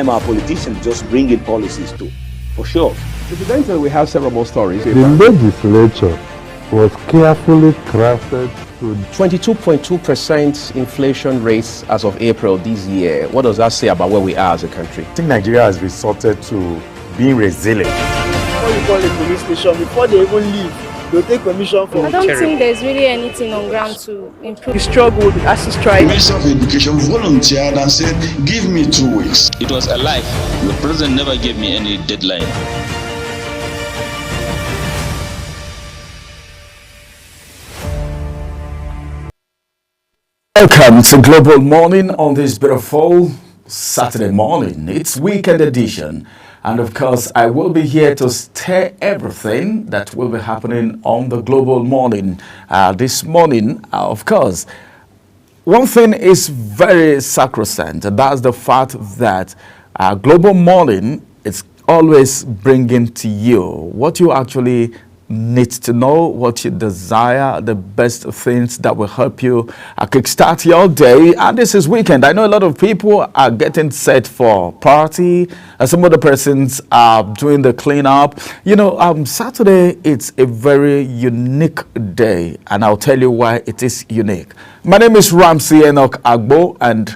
Our politicians just bring in policies too, for sure. Incidentally, we have several more stories. The legislature was carefully crafted to 22.2% inflation rates as of April this year. What does that say about where we are as a country? I think Nigeria has resorted to being resilient. Before you call a police station, before they even leave, they'll take permission from I don't think there's really anything on ground to improve. We struggled as to strike. The Minister of Education volunteered and said, give me 2 weeks. It was a lie. The president never gave me any deadline. Welcome to Global Morning on this beautiful Saturday morning. It's weekend edition. And of course, I will be here to steer everything that will be happening on the Global Morning this morning. Of course, one thing is very sacrosanct, and that's the fact that Global Morning is always bringing to you what you actually need to know, what you desire, the best things that will help you kickstart your day. And this is weekend. I know a lot of people are getting set for party. Some of the persons are doing the cleanup. You know, Saturday, it's a very unique day, and I'll tell you why it is unique. My name is Ramsey Enoch Agbo, and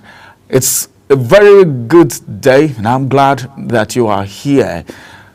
it's a very good day, and I'm glad that you are here.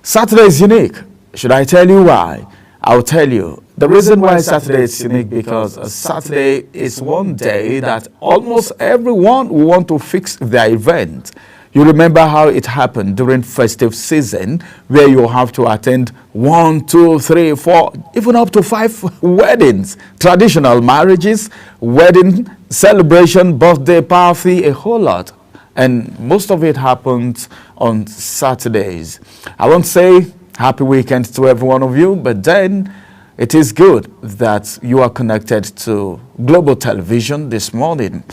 Saturday is unique. Should I tell you why? I'll tell you. The reason why Saturday is unique because Saturday is one day that almost everyone will want to fix their event. You remember how it happened during festive season where you have to attend 1, 2, 3, 4, even up to 5 weddings, traditional marriages, wedding, celebration, birthday party, a whole lot. And most of it happens on Saturdays. I won't say happy weekend to every one of you, but then it is good that you are connected to Global Television this morning.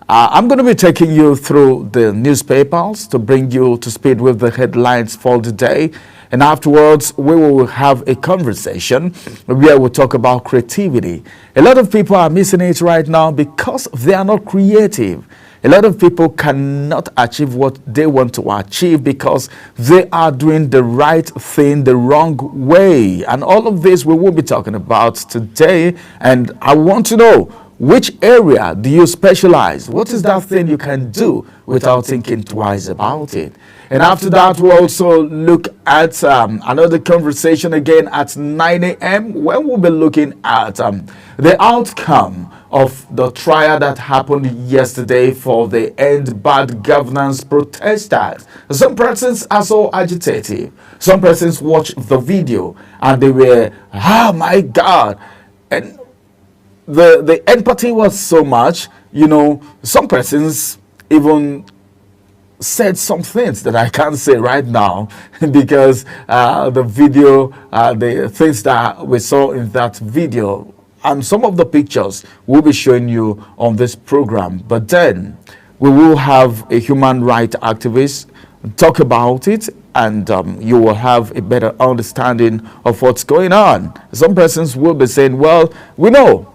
I'm going to be taking you through the newspapers to bring you to speed with the headlines for the day. And afterwards, we will have a conversation where we'll talk about creativity. A lot of people are missing it right now because they are not creative. A lot of people cannot achieve what they want to achieve because they are doing the right thing the wrong way. And all of this we will be talking about today. And I want to know, which area do you specialize? What is that thing you can do without thinking twice about it? And after that, we'll also look at another conversation again at 9 a.m. when we'll be looking at the outcome of the trial that happened yesterday for the End Bad Governance protesters. Some persons are so agitated. Some persons watched the video and they were, oh my God. And the empathy was so much, you know, some persons even said some things that I can't say right now because the video, the things that we saw in that video, and some of the pictures we'll be showing you on this program. But then we will have a human rights activist talk about it, and you will have a better understanding of what's going on. Some persons will be saying, well, we know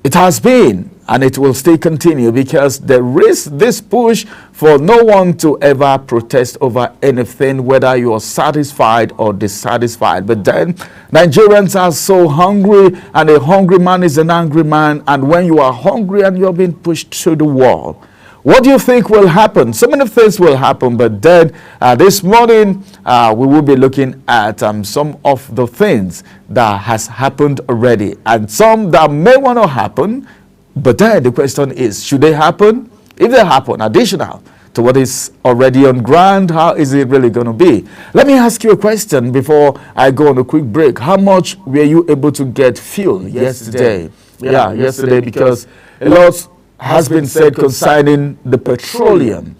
it has been and it will still continue because there is this push for no one to ever protest over anything, whether you are satisfied or dissatisfied. But then Nigerians are so hungry, and a hungry man is an angry man. And when you are hungry and you're being pushed to the wall, what do you think will happen? So many things will happen, but then this morning we will be looking at some of the things that has happened already and some that may want to happen. But then the question is, should they happen? If they happen, additional to what is already on ground, how is it really going to be? Let me ask you a question before I go on a quick break. How much were you able to get fuel yesterday? Yeah, yesterday, because a lot has been said concerning the petroleum.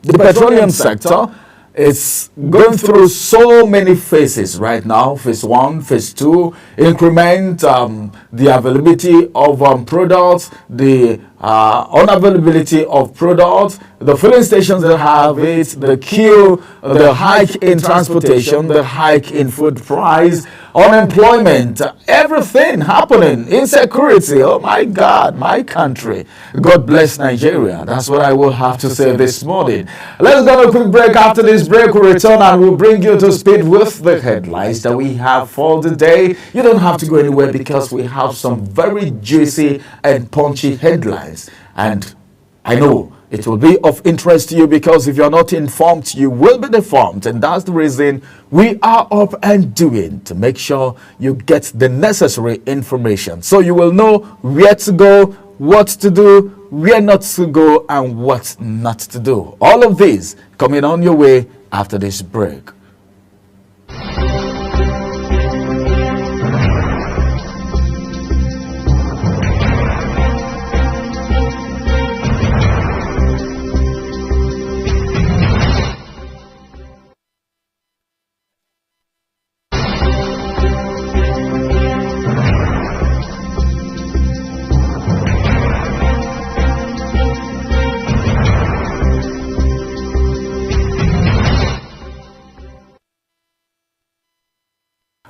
The petroleum sector is going through so many phases right now. Phase 1, phase 2, increment, the availability of products, the unavailability of products, the filling stations that have it, the queue, the hike in transportation, the hike in food price, unemployment, everything happening, insecurity. Oh my God, my country. God bless Nigeria. That's what I will have to say this morning. Let's go on a quick break. After this break, we'll return and we'll bring you to speed with the headlines that we have for the day. You don't have to go anywhere because we have some very juicy and punchy headlines. And I know it will be of interest to you because if you're not informed, you will be deformed. And that's the reason we are up and doing to make sure you get the necessary information. So you will know where to go, what to do, where not to go, and what not to do. All of these coming on your way after this break.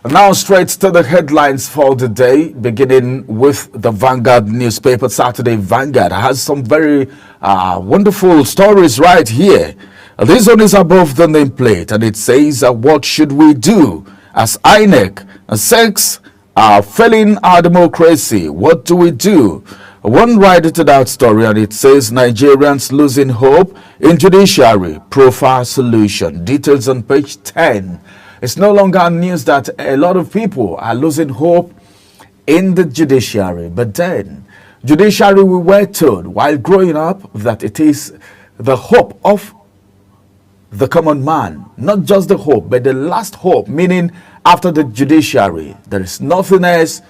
Now straight to the headlines for the day, beginning with the Vanguard newspaper. Saturday Vanguard has some very wonderful stories right here. This one is above the nameplate and it says, what should we do as INEC and SEX are failing our democracy? What do we do? One writer to that story and it says, Nigerians losing hope in judiciary, profile solution. Details on page 10. It's no longer news that a lot of people are losing hope in the judiciary. But then, judiciary, we were told while growing up that it is the hope of the common man. Not just the hope, but the last hope, meaning after the judiciary, there is nothing else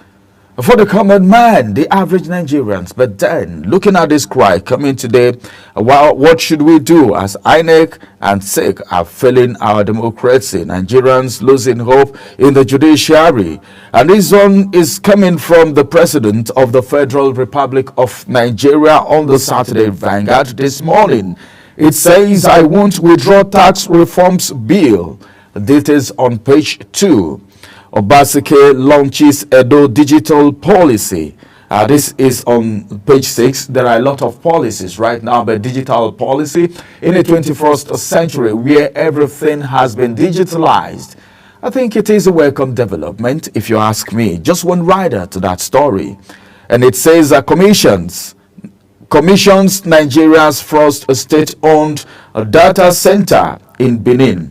for the common man, the average Nigerians. But then, looking at this cry coming today, what should we do as INEC and SEC are failing our democracy? Nigerians losing hope in the judiciary. And this one is coming from the President of the Federal Republic of Nigeria on the Saturday Vanguard this morning. It says, I won't withdraw tax reforms bill. Details on page 2. Obaseki launches Edo digital policy. This is on page 6. There are a lot of policies right now, but digital policy in the 21st century where everything has been digitalized. I think it is a welcome development, if you ask me. Just one rider to that story. And it says commissions Nigeria's first state-owned data center in Benin.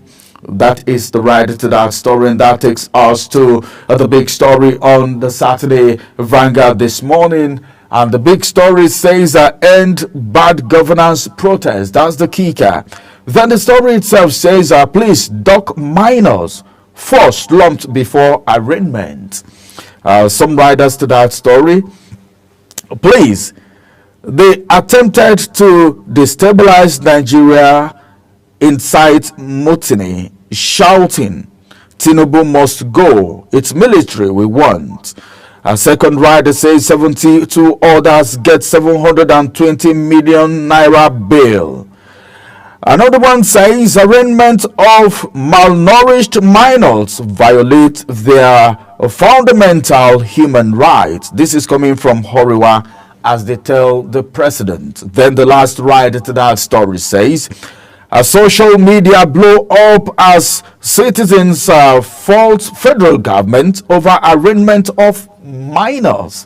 That is the right to that story, and that takes us to the big story on the Saturday Vanguard this morning. And the big story says end bad governance protest. That's the kicker. Then the story itself says police dock minors forced lumped before arraignment. Some riders to that story. Please, they attempted to destabilize Nigeria inside Mutiny, shouting, Tinubu must go. It's military we want. A second rider says 72 others get 720 million naira bail. Another one says arraignment of malnourished minors violate their fundamental human rights. This is coming from Horiwa as they tell the president. Then the last rider to that story says, social media blow up as citizens fault federal government over arraignment of minors.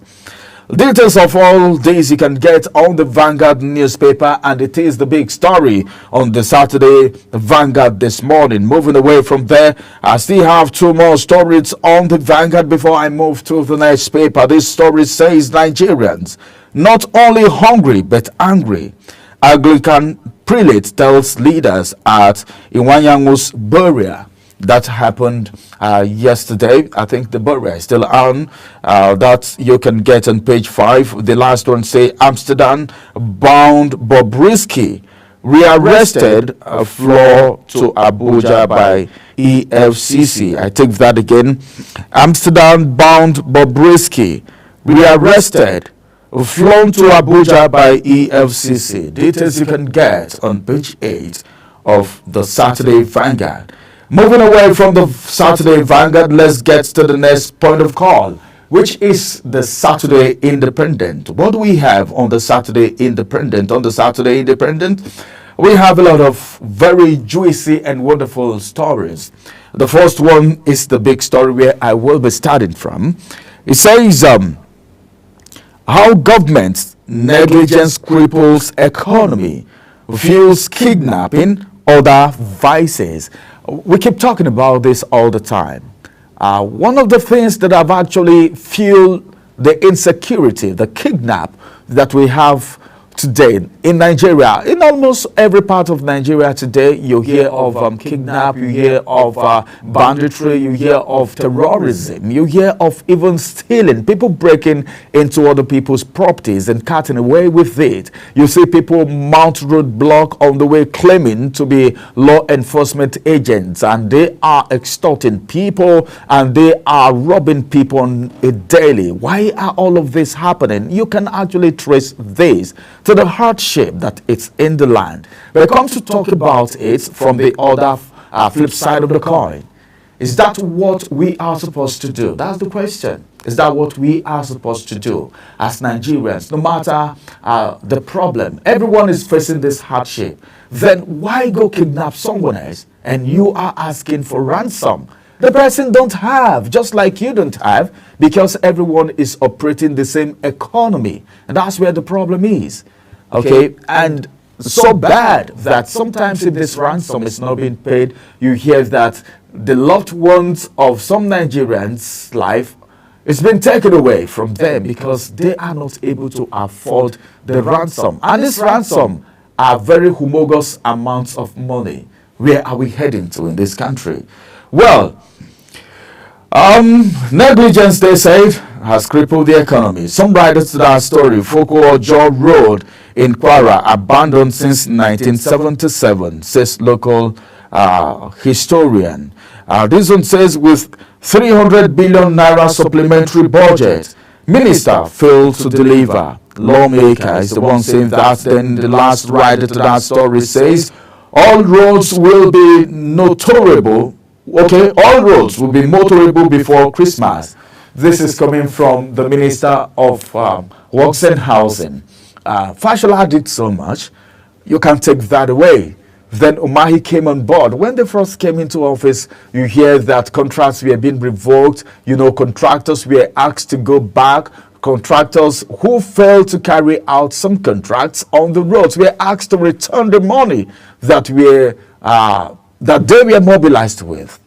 Details of all this you can get on the Vanguard newspaper, and it is the big story on the Saturday Vanguard this morning. Moving away from there, I still have two more stories on the Vanguard before I move to the next paper. This story says Nigerians not only hungry but angry. Anglican prelate tells leaders at Iwanyangu's burial. That happened yesterday. I think the burial is still on. That you can get on page 5. The last one say Amsterdam bound Bobrisky rearrested floor to Abuja by EFCC. I take that again. Amsterdam bound Bobrisky rearrested flown to Abuja by EFCC. Details you can get on page 8 of the Saturday Vanguard. Moving away from the Saturday Vanguard, let's get to the next point of call, which is the Saturday Independent. What do we have on the Saturday Independent? On the Saturday Independent, we have a lot of very juicy and wonderful stories. The first one is the big story where I will be starting from. It says, how government negligence cripples economy, fuels kidnapping, other vices. We keep talking about this all the time. One of the things that have actually fueled the insecurity, the kidnap that we have today in Nigeria, in almost every part of Nigeria today, you hear of kidnap, you hear of banditry, you hear of terrorism, you hear of even stealing, people breaking into other people's properties and cutting away with it. You see people mount roadblock on the way claiming to be law enforcement agents, and they are extorting people and they are robbing people on a daily. Why are all of this happening? You can actually trace this to the hardship that it's in the land. But it comes to talk about it from the other flip side of the coin. Is that what we are supposed to do? That's the question. Is that what we are supposed to do as Nigerians? No matter the problem, everyone is facing this hardship. Then why go kidnap someone else and you are asking for ransom? The person don't have, just like you don't have, because everyone is operating the same economy. And that's where the problem is. Okay, and so bad that sometimes if this ransom is not being paid, you hear that the loved ones of some Nigerians' life is being taken away from them because they are not able to afford the ransom. And this ransom are very humongous amounts of money. Where are we heading to in this country? Well, negligence, they say, has crippled the economy. Some writers to that story, Foko Ojo Road in Kwara, abandoned since 1977, says local historian. This one says, with 300 billion naira supplementary budget, minister failed to deliver. Lawmaker is the one saying that. Then the last writer to that story says, all roads will be notorable. Okay, all roads will be motorable before Christmas. This is coming from the Minister of Works and Housing. Fashola did so much, you can take that away. Then Umahi came on board. When they first came into office, you hear that contracts were being revoked. You know, contractors were asked to go back. Contractors who failed to carry out some contracts on the roads were asked to return the money that they were mobilized with.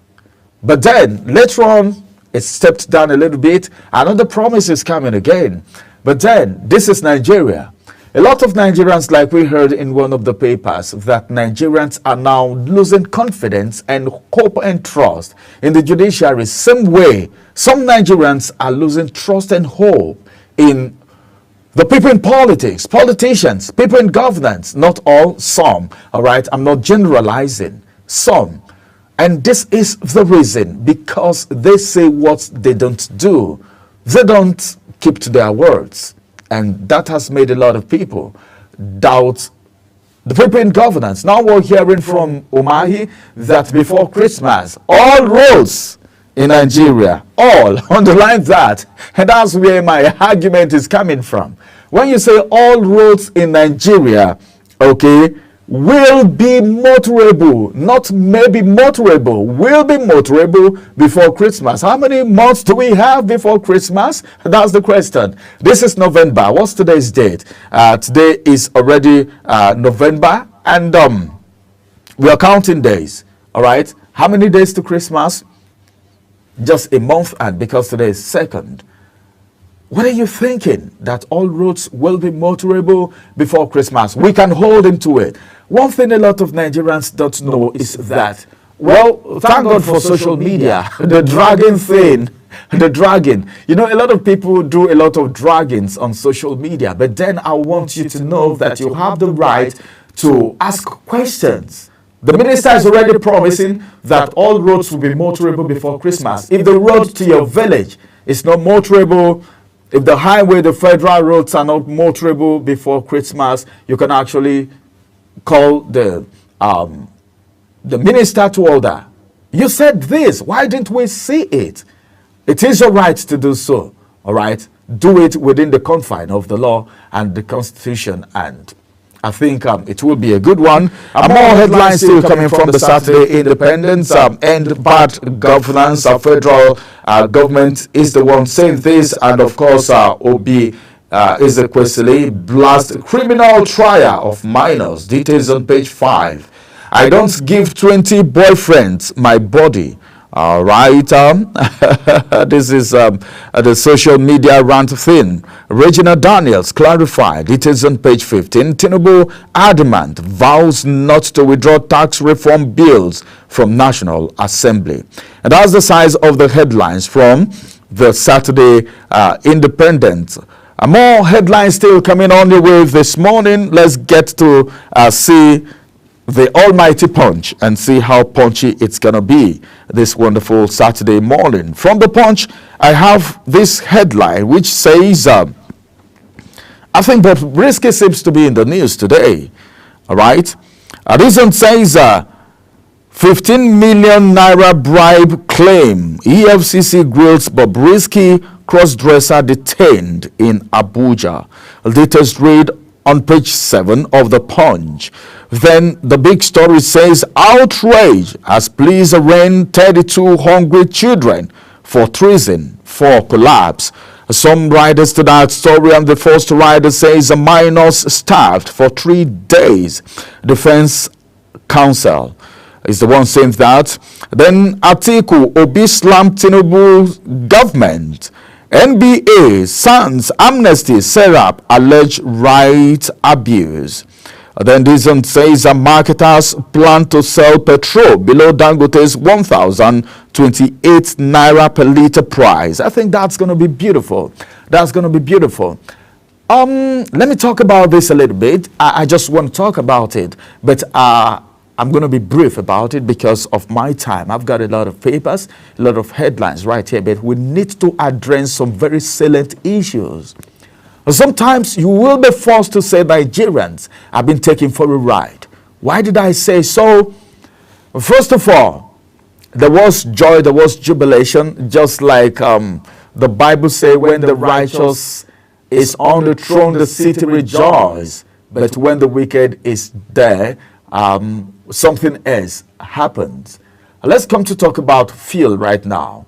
But then later on, it stepped down a little bit. Another promise is coming again. But then this is Nigeria. A lot of Nigerians, like we heard in one of the papers, that Nigerians are now losing confidence and hope and trust in the judiciary. Same way, some Nigerians are losing trust and hope in the people in politics, politicians, people in governance. Not all, some. All right, I'm not generalizing. Some. And this is the reason, because they say what they don't do. They don't keep to their words. And that has made a lot of people doubt the people in governance. Now we're hearing from Umahi that before Christmas, all roads in Nigeria, all, underline that. And that's where my argument is coming from. When you say all roads in Nigeria, okay, will be motorable, not maybe motorable, will be motorable before Christmas. How many months do we have before Christmas? That's the question. This is November. What's today's date? Today is already November, and we are counting days. All right. How many days to Christmas? Just a month, and because today is 2nd. What are you thinking? That all roads will be motorable before Christmas? We can hold into it. One thing a lot of Nigerians don't know is that, well, thank God for social media, the dragging thing, the dragging. You know, a lot of people do a lot of draggings on social media, but then I want you to know that you have the right to ask questions. The minister is already promising that all roads will be motorable before Christmas. If the road to your village is not motorable, if the highway, the federal roads are not motorable before Christmas, you can actually call the minister to order You said this. Why didn't we see it? It is your right to do so. All right. Do it within the confine of the law and the Constitution, and I think it will be a good one. More headlines still coming from the Saturday Independence. End bad governance. Our federal government is the one saying this, and of course, Obi Ezekwesili blast criminal trial of minors. Details on page 5. I don't give 20 boyfriends my body. All right, this is the social media rant thing. Regina Daniels clarified. Details on page 15. Tinubu adamant vows not to withdraw tax reform bills from National Assembly. And that's the size of the headlines from the Saturday Independent. More headlines still coming on the way this morning. Let's get to see the almighty Punch and see how punchy it's going to be this wonderful Saturday morning. From the Punch, I have this headline which says, I think Bobrisky seems to be in the news today. All right. This one says, 15 million naira bribe claim. EFCC grills Bobrisky cross-dresser detained in Abuja. Latest read on page 7 of the Punch. Then the big story says, outrage as police arraign 32 hungry children for treason for collapse. Some riders to that story, and the first rider says the minors starved for 3 days. Defense counsel is the one saying that. Then Atiku, Obi slammed Tinubu government. NBA, Sons, Amnesty, Serap, alleged right abuse. Then this one says marketers plan to sell petrol below Dangote's 1,028 naira per liter price. I think that's going to be beautiful. That's going to be beautiful. Let me talk about this a little bit. I just want to talk about it, but I'm going to be brief about it because of my time. I've got a lot of papers, a lot of headlines right here, but we need to address some very salient issues. Sometimes you will be forced to say Nigerians have been taken for a ride. Why did I say so? First of all, there was joy, there was jubilation, just like the Bible says, when the righteous is on the throne, the city rejoices. But when the wicked is there, something else happens. Let's come to talk about fuel right now.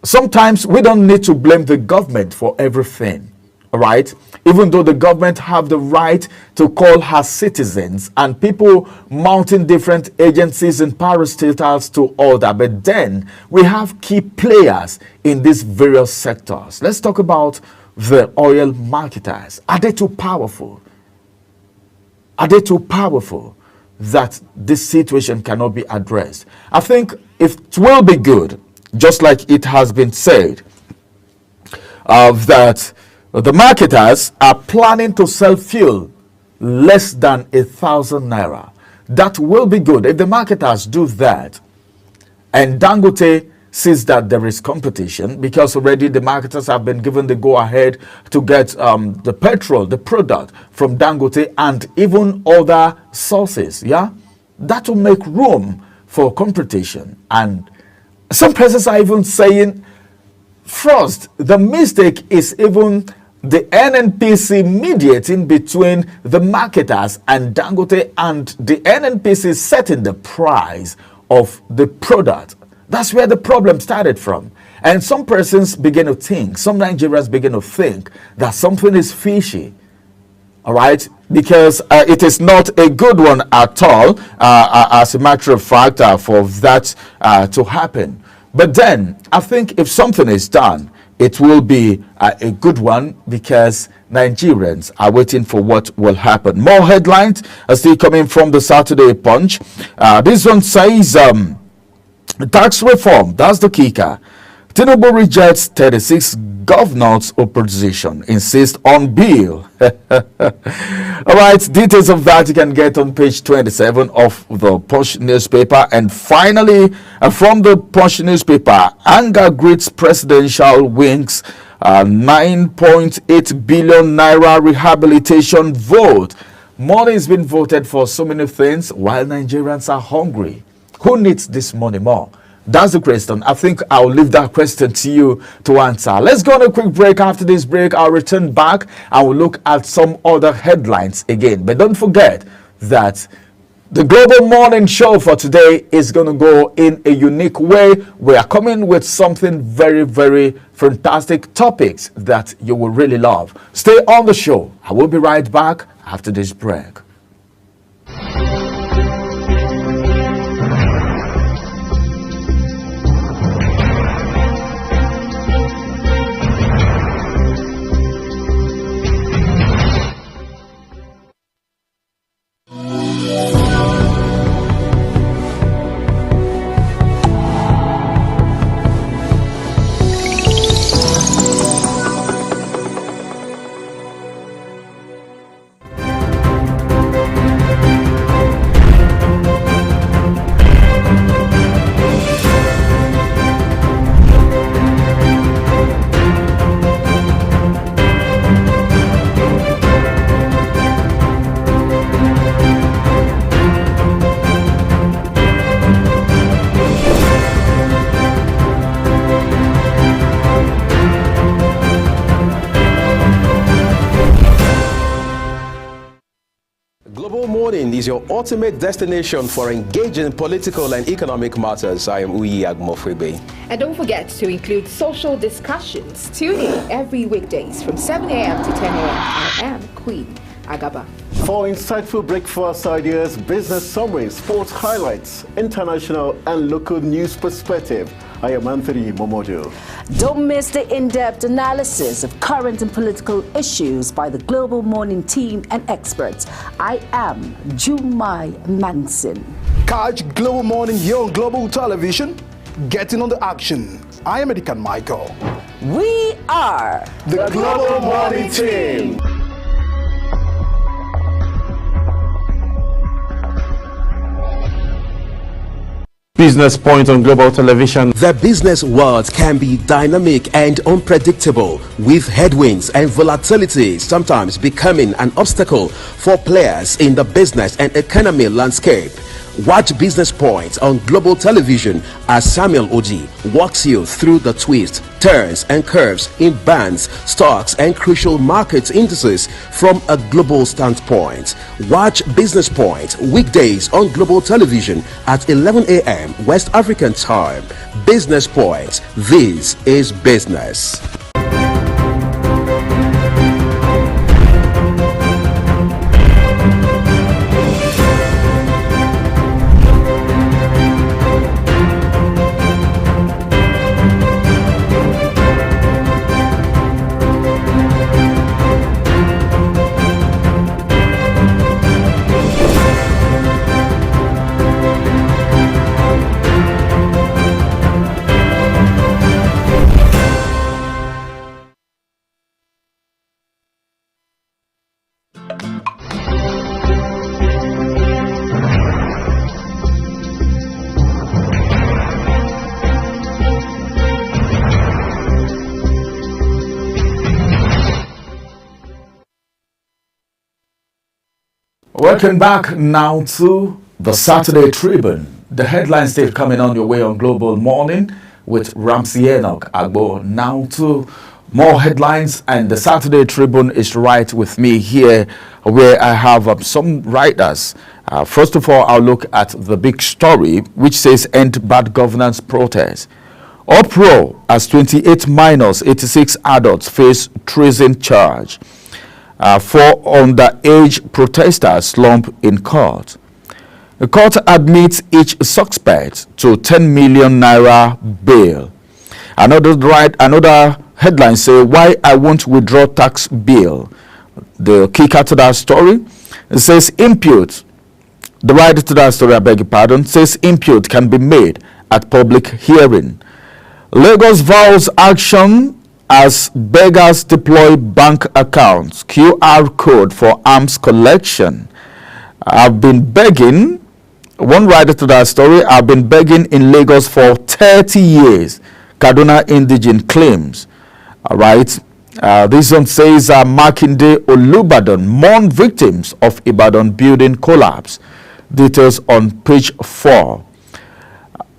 Sometimes we don't need to blame the government for everything. All right, even though the government have the right to call her citizens and people mounting different agencies and parastatals to order, but then we have key players in these various sectors. Let's talk about the oil marketers. Are they too powerful? Are they too powerful that this situation cannot be addressed? I think it will be good, just like it has been said, that the marketers are planning to sell fuel less than 1,000 naira. That will be good if the marketers do that. And Dangote sees that there is competition, because already the marketers have been given the go-ahead to get the petrol, the product from Dangote and even other sources. Yeah, that will make room for competition. And some persons are even saying, first, the mistake is even the NNPC mediating between the marketers and Dangote, and the NNPC setting the price of the product. That's where the problem started from. And some persons begin to think, some Nigerians begin to think that something is fishy. All right, because it is not a good one at all, as a matter of fact, for that to happen. But then I think if something is done, it will be a good one, because Nigerians are waiting for what will happen. More headlines are still coming from the Saturday Punch. This one says tax reform, that's the kicker. Tinubu rejects 36 governors' opposition, insists on bill. All right, details of that you can get on page 27 of the Punch newspaper. And finally, from the Punch newspaper, anger greets presidential wings, 9.8 billion naira rehabilitation vote. Money has been voted for so many things while Nigerians are hungry. Who needs this money more? That's the question. I think I'll leave that question to you to answer. Let's go on a quick break. After this break, I'll return back and we'll look at some other headlines again. But don't forget that the Global Morning Show for today is going to go in a unique way. We are coming with something very, very fantastic topics that you will really love. Stay on the show. I will be right back after this break. Global Morning is your ultimate destination for engaging political and economic matters. I am Uyi Agmofwebe. And don't forget to include social discussions. Tune in every weekdays from 7 a.m. to 10 a.m. I am Queen Agaba. For insightful breakfast ideas, business summaries, sports highlights, international and local news perspective, I am Anthony Momodu. Don't miss the in-depth analysis of current and political issues by the Global Morning team and experts. I am Jumai Manson. Catch Global Morning here on Global Television. Getting on the action. I am Edikan Michael. We are the Global Morning team. Business Point on Global Television. The business world can be dynamic and unpredictable, with headwinds and volatility sometimes becoming an obstacle for players in the business and economy landscape. Watch Business Point on Global Television as Samuel Oji walks you through the twists, turns and curves in bands, stocks and crucial market indices from a global standpoint. Watch Business Point weekdays on Global Television at 11 a.m. West African time. Business Point. This is business. Welcome back now to the Saturday Tribune. The headlines still coming on your way on Global Morning with Ramsey Enoch Agbo. Now to more headlines, and the Saturday Tribune is right with me here, where I have some writers. First of all, I'll look at the big story, which says end bad governance protest. Uproar as 28 minors, 86 adults face treason charge. 4 underage protesters slump in court. The court admits each suspect to 10 million naira bail. Another headline say, why I won't withdraw tax bill. The kicker to that story, it says impute. The writer to that story, I beg your pardon, says impute can be made at public hearing. Lagos vows action as beggars deploy bank accounts, QR code for arms collection. I've been begging, one writer to that story, I've been begging in Lagos for 30 years, Kaduna indigent claims. All right. This one says Makinde Olubadan mourn victims of Ibadan building collapse. Details on page 4.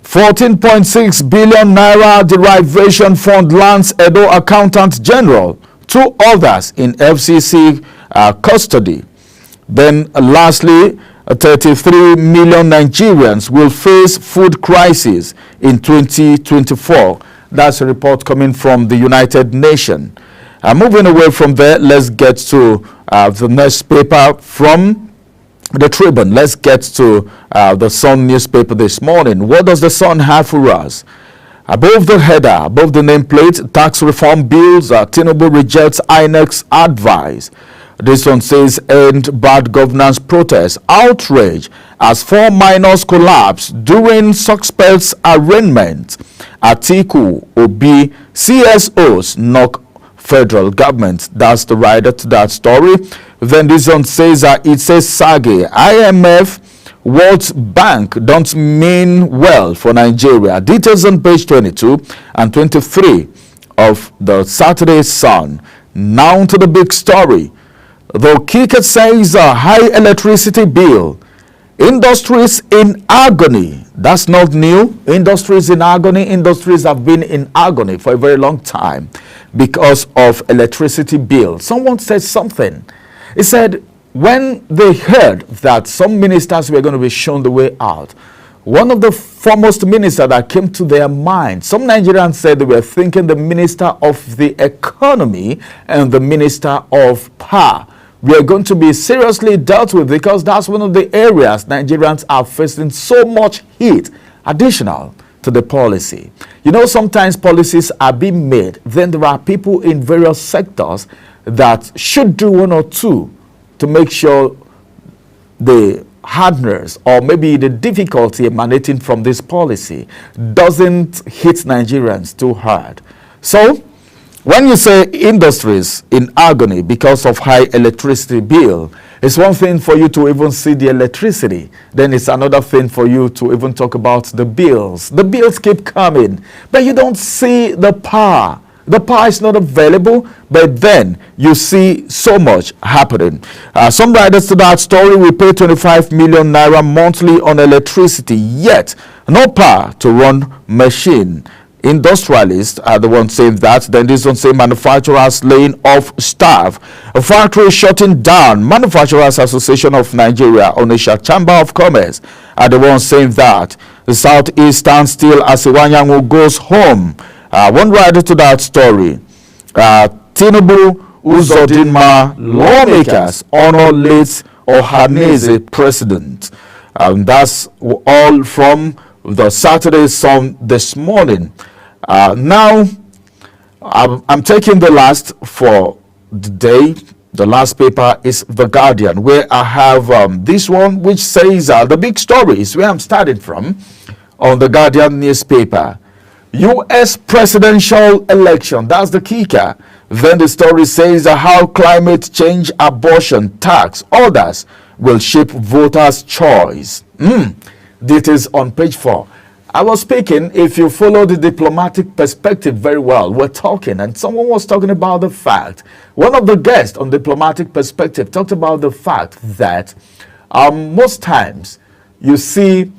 14.6 billion naira derivation fund lands Edo Accountant General. 2 others in FCC custody. Then lastly, 33 million Nigerians will face food crisis in 2024. That's a report coming from the United Nations. Moving away from there, let's get to the next paper from the Tribune. Let's get to the Sun newspaper this morning. What does the Sun have for us? Above the header, above the nameplate, tax reform bills, Tinubu rejects INEC's advice. This one says, end bad governance protest, outrage as 4 minors collapse during suspects' arraignment. Atiku, Obi, CSOs knock federal government. That's the writer to that story. Then this one says, it says Sage, IMF, World Bank don't mean well for Nigeria. Details on page 22 and 23 of the Saturday Sun. Now to the big story. The kicker says a high electricity bill. Industries in agony. That's not new. Industries in agony. Industries have been in agony for a very long time because of electricity bill. Someone said something. He said when they heard that some ministers were going to be shown the way out, one of the foremost ministers that came to their mind, some Nigerians said they were thinking the minister of the economy and the minister of power we are going to be seriously dealt with, because that's one of the areas Nigerians are facing so much heat additional to the policy. You know, sometimes policies are being made, then there are people in various sectors that should do one or two to make sure the hardness or maybe the difficulty emanating from this policy doesn't hit Nigerians too hard. So when you say industries in agony because of high electricity bill, it's one thing for you to even see the electricity. Then it's another thing for you to even talk about the bills. The bills keep coming, but you don't see the power. The power is not available, but then you see so much happening. Some writers to that story, we pay 25 million naira monthly on electricity, yet no power to run machine. Industrialists are the ones saying that. Then this one say manufacturers laying off staff. A factory shutting down. Manufacturers Association of Nigeria, Onitsha Chamber of Commerce are the ones saying that. The Southeast stands still as Iwanyango goes home. One writer to that story. Tinubu Uzodinma lawmakers honor late Ohaneze president. That's all from the Saturday Sun this morning. Now, I'm taking the last for the day. The last paper is The Guardian, where I have this one, which says the big story is where I'm starting from on The Guardian newspaper. U.S. presidential election, that's the kicker. Then the story says how climate change, abortion, tax, others will shape voters' choice. Details on page 4. I was speaking, if you follow the diplomatic perspective very well, we're talking, and someone was talking about the fact, one of the guests on diplomatic perspective talked about the fact that most times you see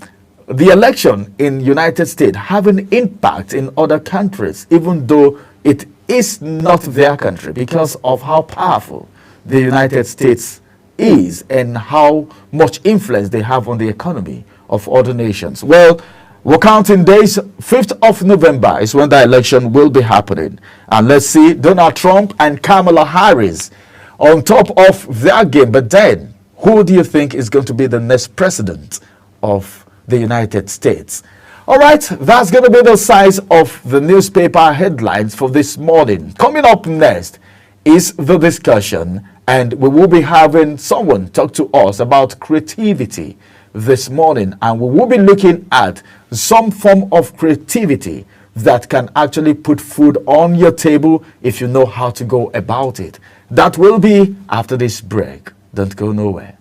the election in United States having impact in other countries, even though it is not their country, because of how powerful the United States is and how much influence they have on the economy of other nations. Well, we're counting days. 5th of November is when the election will be happening. And let's see Donald Trump and Kamala Harris on top of their game. But then, who do you think is going to be the next president of the United States? All right, that's going to be the size of the newspaper headlines for this morning. Coming up next is the discussion, and we will be having someone talk to us about creativity this morning, and we will be looking at some form of creativity that can actually put food on your table if you know how to go about it. That will be after this break. Don't go nowhere.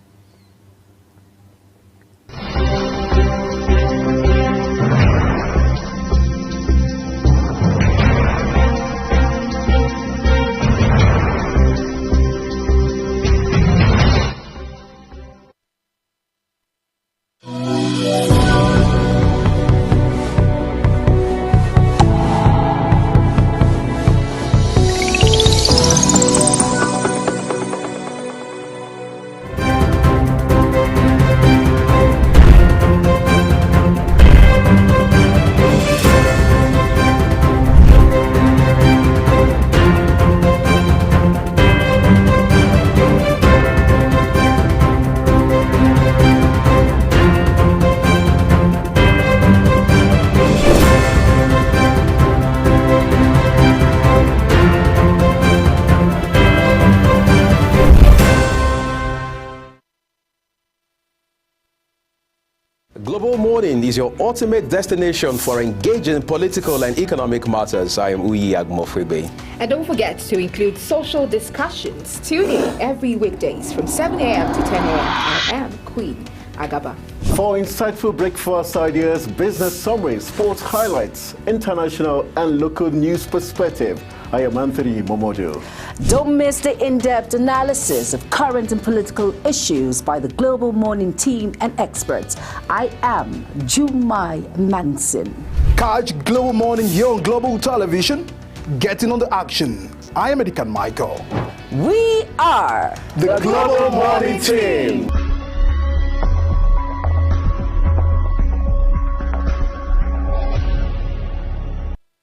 Morning is your ultimate destination for engaging political and economic matters. I am Uyi Agmofwebe. And don't forget to include social discussions. Tune in every weekdays from 7 a.m. to 10 a.m. I am Queen Agaba. For insightful breakfast ideas, business summaries, sports highlights, international and local news perspective, I am Anthony Momodu. Don't miss the in-depth analysis of current and political issues by the Global Morning team and experts. I am Jumai Manson. Catch Global Morning here on Global Television. Getting on the action. I am Edikan Michael. We are the Global Morning team.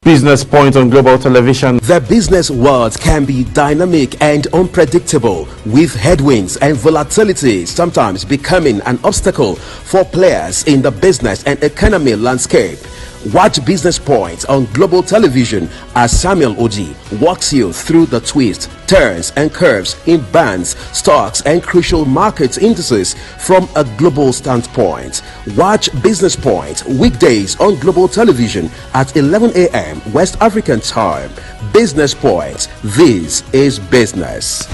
Business Point on Global Television. The business world can be dynamic and unpredictable, with headwinds and volatility sometimes becoming an obstacle for players in the business and economy landscape. Watch Business Point on Global Television as Samuel Oji walks you through the twists, turns and curves in bands, stocks and crucial market indices from a global standpoint. Watch Business Point weekdays on Global Television at 11 a.m. West African time. Business Point. This is business.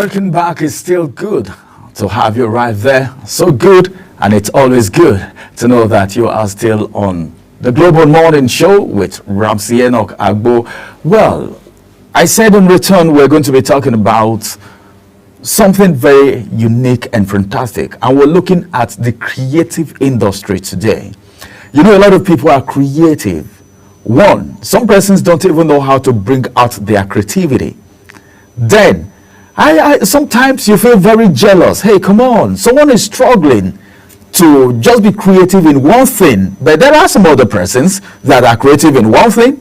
Welcome back. It's still good to have you right there. So good, and it's always good to know that you are still on the Global Morning Show with Ramsey Enoch Agbo. Well, I said in return we're going to be talking about something very unique and fantastic, and we're looking at the creative industry today. You know, a lot of people are creative. One, some persons don't even know how to bring out their creativity. Then, sometimes you feel very jealous. Hey, come on, someone is struggling to just be creative in one thing, but there are some other persons that are creative in one thing,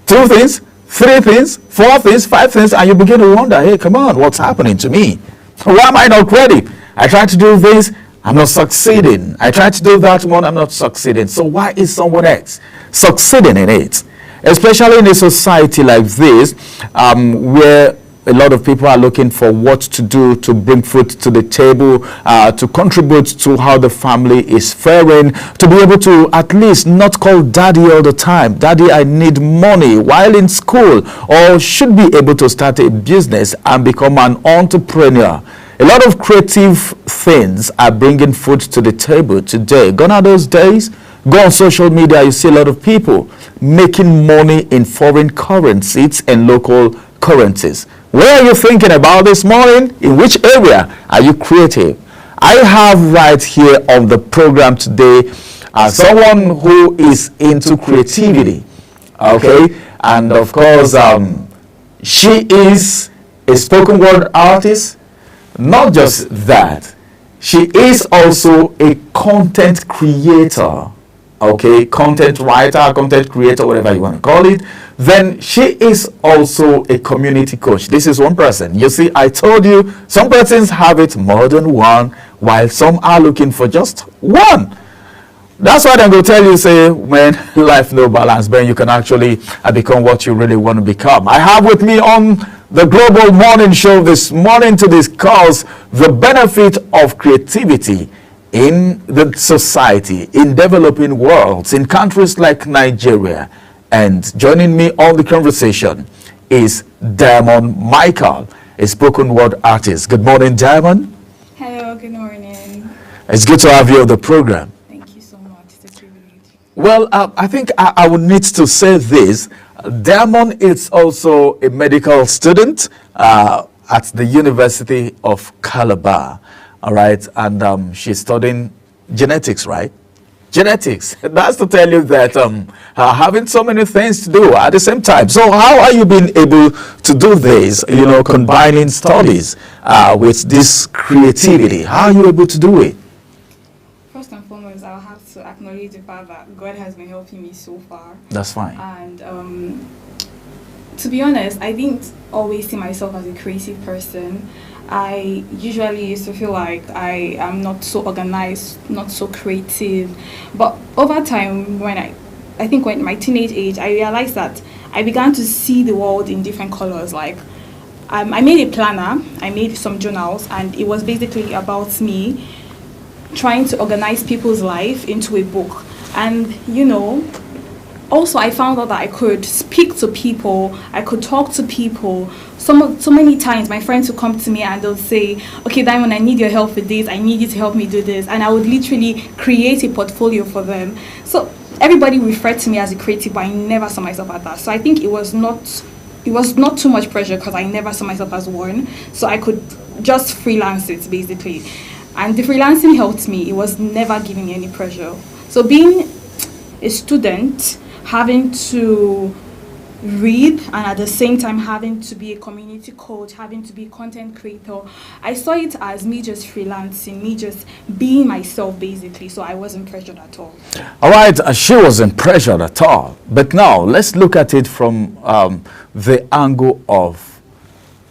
two things, three things, four things, five things, and you begin to wonder, hey, come on, what's happening to me? Why am I not creative? I try to do this, I'm not succeeding. I try to do that one, I'm not succeeding. So why is someone else succeeding in it? Especially in a society like this, where a lot of people are looking for what to do to bring food to the table, to contribute to how the family is faring, to be able to at least not call daddy all the time. Daddy, I need money while in school, or should be able to start a business and become an entrepreneur. A lot of creative things are bringing food to the table today. Gone are those days. Go on social media, you see a lot of people making money in foreign currencies and local currencies. Where are you thinking about this morning? In which area are you creative? I have right here on the program today someone who is into creativity. Okay, and of course, she is a spoken word artist. Not just that, she is also a content creator. Okay, content writer, content creator, whatever you want to call it. Then she is also a community coach. This is one person. You see, I told you, some persons have it more than one, while some are looking for just one. That's why I'm going to tell you, say, when life no balance, then you can actually become what you really want to become. I have with me on the Global Morning Show this morning to discuss the benefit of creativity in the society, in developing worlds, in countries like Nigeria. And joining me on the conversation is Diamond Michael, a spoken word artist. Good morning, Diamond. Hello, good morning. It's good to have you on the program. Thank you so much. It's a privilege. Well, I think I would need to say this. Diamond is also a medical student at the University of Calabar. All right, and she's studying genetics, right? Genetics. That's to tell you that having so many things to do at the same time. So how are you being able to do this, you know, combining studies with this creativity? How are you able to do it? First and foremost, I'll have to acknowledge the fact that God has been helping me so far. That's fine. And to be honest, I didn't always see myself as a creative person. I usually used to feel like I am not so organized, not so creative. But over time, when I think when my teenage age, I realized that I began to see the world in different colors. Like, I made a planner, I made some journals, and it was basically about me trying to organize people's life into a book. And, you know, also I found out that I could speak to people, I could talk to people. So many times my friends would come to me and they'll say, okay, Diamond, I need your help with this, I need you to help me do this. And I would literally create a portfolio for them. So everybody referred to me as a creative, but I never saw myself as that. So I think it was not too much pressure because I never saw myself as one. So I could just freelance it basically. And the freelancing helped me. It was never giving me any pressure. So being a student, having to read and at the same time having to be a community coach, having to be a content creator, I saw it as me just freelancing, me just being myself basically. So I wasn't pressured at all. All right, she wasn't pressured at all. But now let's look at it from the angle of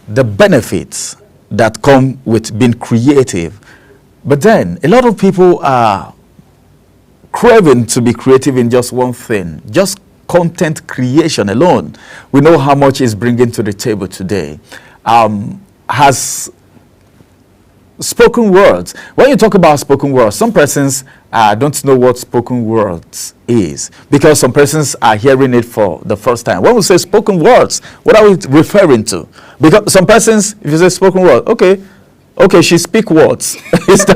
the benefits that come with being creative. But then a lot of people are craving to be creative in just one thing, just content creation alone. We know how much it's bringing to the table today. Has spoken words. When you talk about spoken words, some persons don't know what spoken words is because some persons are hearing it for the first time. When we say spoken words, what are we referring to? Because some persons, if you say spoken word, okay, she speak words. That's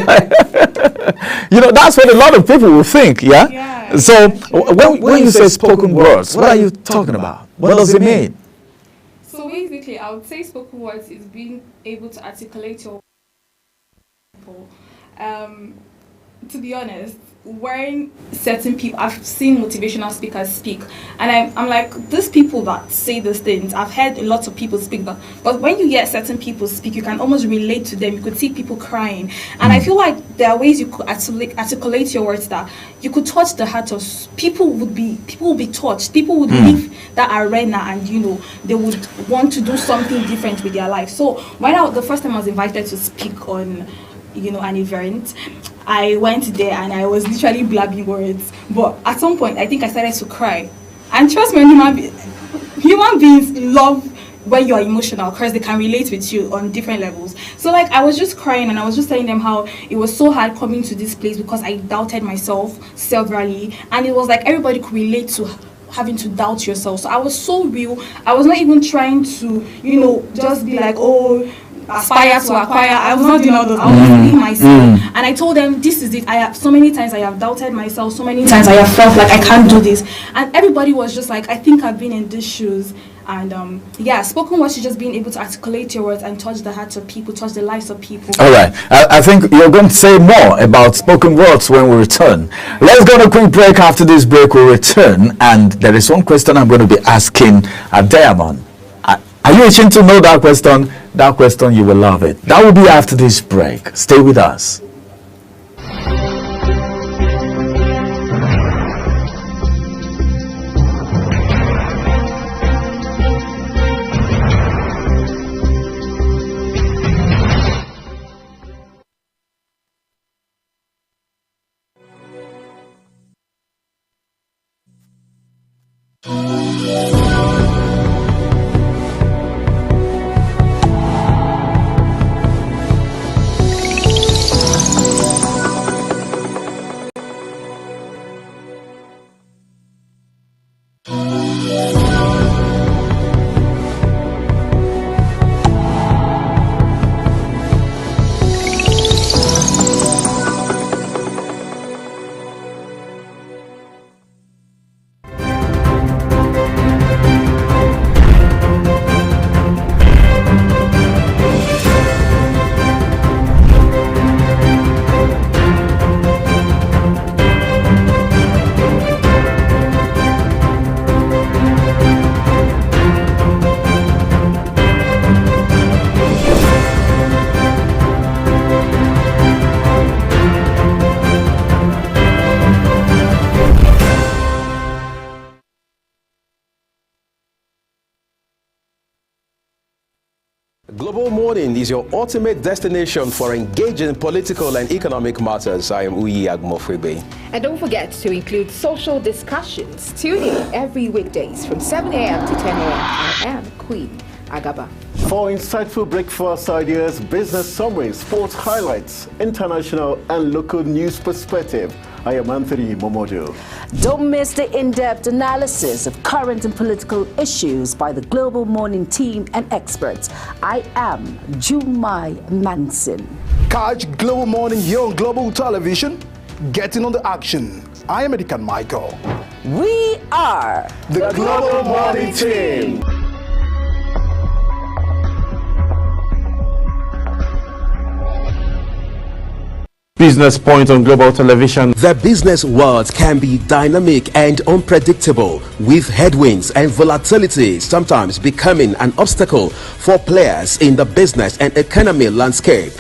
what a lot of people will think, yeah? So when you say spoken words, what are you talking about? What does it mean? So basically, I would say spoken words is being able to articulate your people. To be honest, when certain people, I've seen motivational speakers speak, and I'm like, these people that say these things, I've heard lots of people speak, but when you hear certain people speak, you can almost relate to them. You could see people crying, and I feel like there are ways you could articulate your words that you could touch the heart of people. Would be touched. People would leave that arena, and they would want to do something different with their life. So the first time I was invited to speak on an event, I went there and I was literally blabbing words. But at some point, I think I started to cry. And trust me, human beings love when you are emotional because they can relate with you on different levels. So I was just crying and I was just telling them how it was so hard coming to this place because I doubted myself severally. And it was like everybody could relate to having to doubt yourself. So I was so real. I was not even trying to, just be like, aspire to acquire. I was not doing all those. I was being myself, and I told them, "This is it. I have so many times I have doubted myself. So many times I have felt like I can't do this." And everybody was just like, "I think I've been in these shoes." And spoken words is just being able to articulate your words and touch the hearts of people, touch the lives of people. All right, I think you're going to say more about spoken words when we return. Let's go on a quick break. After this break, we'll return, and there is one question I'm going to be asking Diamond. Are you itching to know that question? That question, you will love it. That will be after this break. Stay with us. Global Morning is your ultimate destination for engaging political and economic matters. I am Uyi Agmofrebe. And don't forget to include social discussions. Tune in every weekdays from 7 a.m. to 10 a.m. I am Queen Agaba. For insightful breakfast ideas, business summaries, sports highlights, international and local news perspective, I am Anthony Momodu. Don't miss the in-depth analysis of current and political issues by the Global Morning team and experts. I am Jumai Manson. Catch Global Morning here on Global Television. Getting on the action. I am Edikan Michael. We are the Global Morning team. Business Point on Global Television. The business world can be dynamic and unpredictable, with headwinds and volatility sometimes becoming an obstacle for players in the business and economy landscape.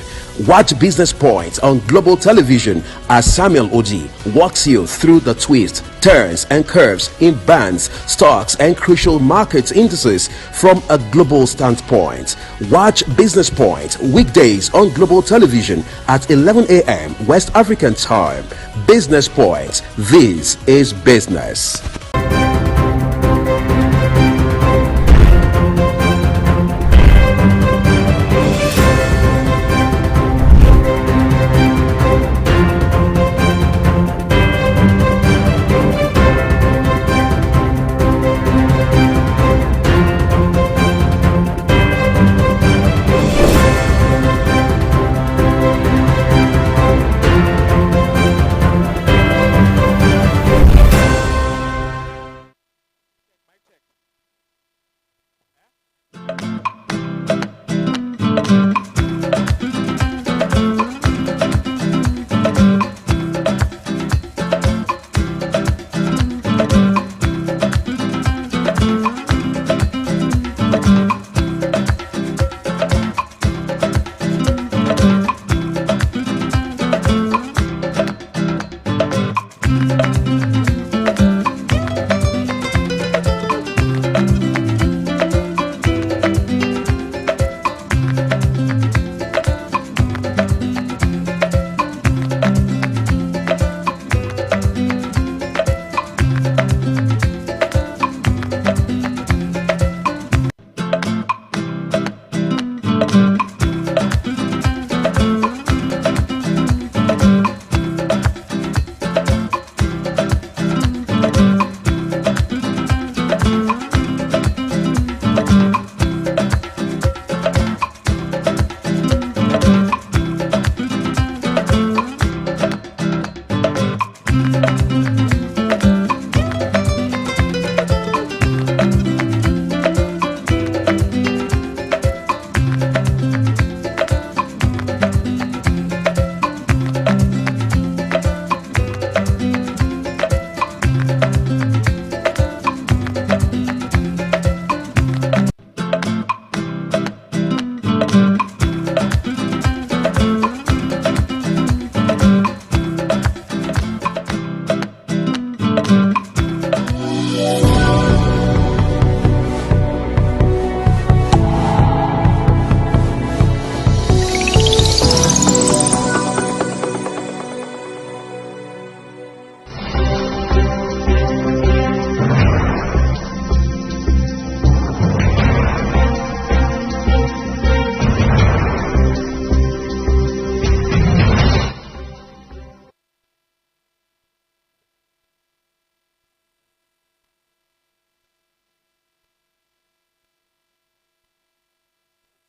Watch Business Point on Global Television as Samuel Oji walks you through the twists, turns and curves in bands, stocks and crucial market indices from a global standpoint. Watch Business Point weekdays on Global Television at 11 a.m. West African time. Business Point. This is business.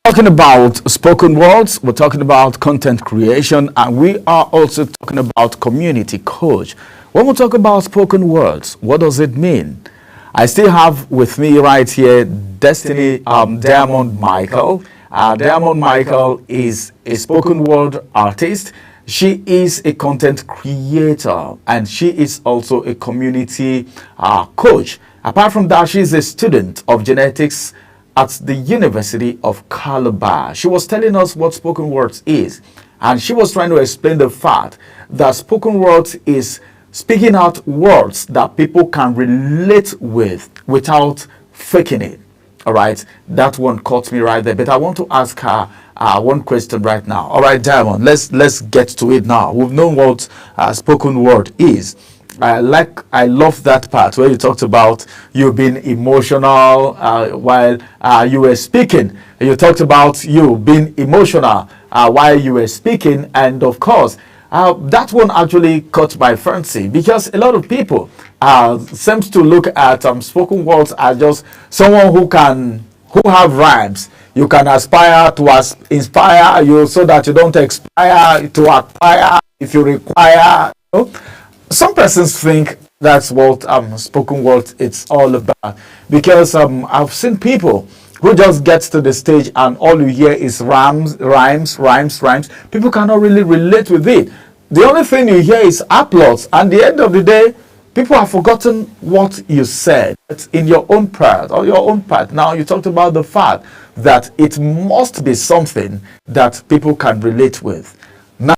Talking about spoken words, we're talking about content creation, and we are also talking about community coach. When we talk about spoken words, what does it mean? I still have with me right here Destiny Diamond Michael. Diamond Michael is a spoken word artist. She is a content creator, and she is also a community coach. Apart from that, she is a student of genetics at the University of Calabar. She was telling us what spoken words is, and she was trying to explain the fact that spoken words is speaking out words that people can relate with without faking it. All right, that one caught me right there. But I want to ask her one question right now. All right, Diamond, let's get to it now. We've known what spoken word is. I love that part where you talked about you being emotional while you were speaking. You talked about you being emotional while you were speaking, and of course, that one actually caught my fancy, because a lot of people seems to look at spoken words as just someone who have rhymes. You can aspire to inspire you so that you don't expire to acquire if you require. You know? Some persons think that's what spoken word it's all about, because I've seen people who just gets to the stage and all you hear is rhymes. People cannot really relate with it. The only thing you hear is applause. At the end of the day, people have forgotten what you said. It's in your own part or your own part. Now you talked about the fact that it must be something that people can relate with. Now,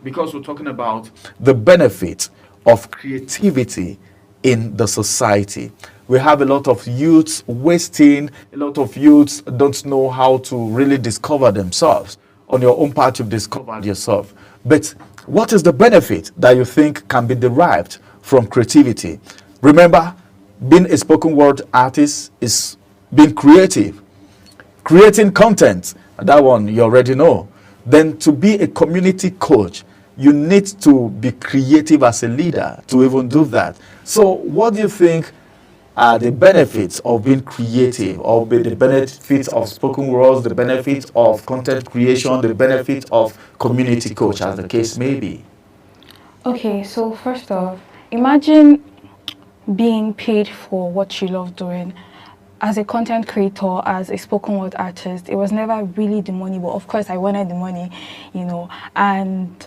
because we're talking about the benefit of creativity in the society. We have a lot of youths wasting, a lot of youths don't know how to really discover themselves. On your own part, you've discovered yourself. But what is the benefit that you think can be derived from creativity? Remember, being a spoken word artist is being creative. Creating content, that one you already know. Then to be a community coach, you need to be creative as a leader to even do that. So what do you think are the benefits of being creative, or the benefits of spoken words, the benefits of content creation, the benefits of community coach, as the case may be? Okay, so first off, imagine being paid for what you love doing. As a content creator, as a spoken word artist, it was never really the money, but of course I wanted the money, you know, and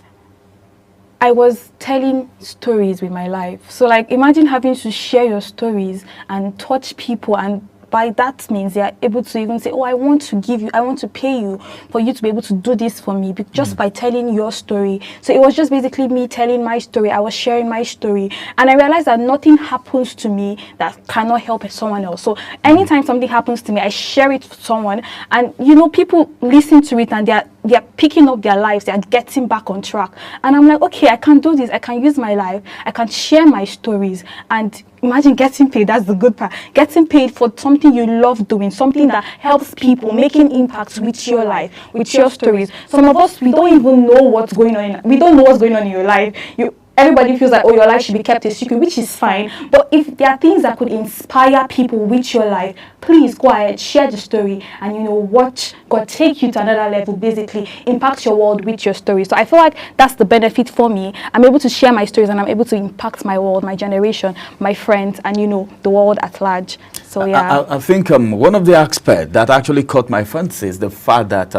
I was telling stories with my life. So like, imagine having to share your stories and touch people, and by that means they are able to even say, oh, I want to pay you for you to be able to do this for me, just by telling your story. So it was just basically me telling my story. I was sharing my story, and I realized that nothing happens to me that cannot help someone else. So anytime something happens to me, I share it with someone, and you know, people listen to it and they're picking up their lives, they're getting back on track. And I'm like, okay, I can do this. I can use my life. I can share my stories. And imagine getting paid. That's the good part. Getting paid for something you love doing, something that helps people, making impacts with your life, with your stories. Some of us, we don't even know what's going on. We don't know what's going on in your life. Everybody feels like, oh, your life should be kept a secret, which is fine. But if there are things that could inspire people with your life, please go ahead, share the story, and you know, watch God take you to another level, basically impact your world with your story. So I feel like that's the benefit for me. I'm able to share my stories, and I'm able to impact my world, my generation, my friends, and you know, the world at large. So yeah. I think one of the aspects that actually caught my fancy is the fact that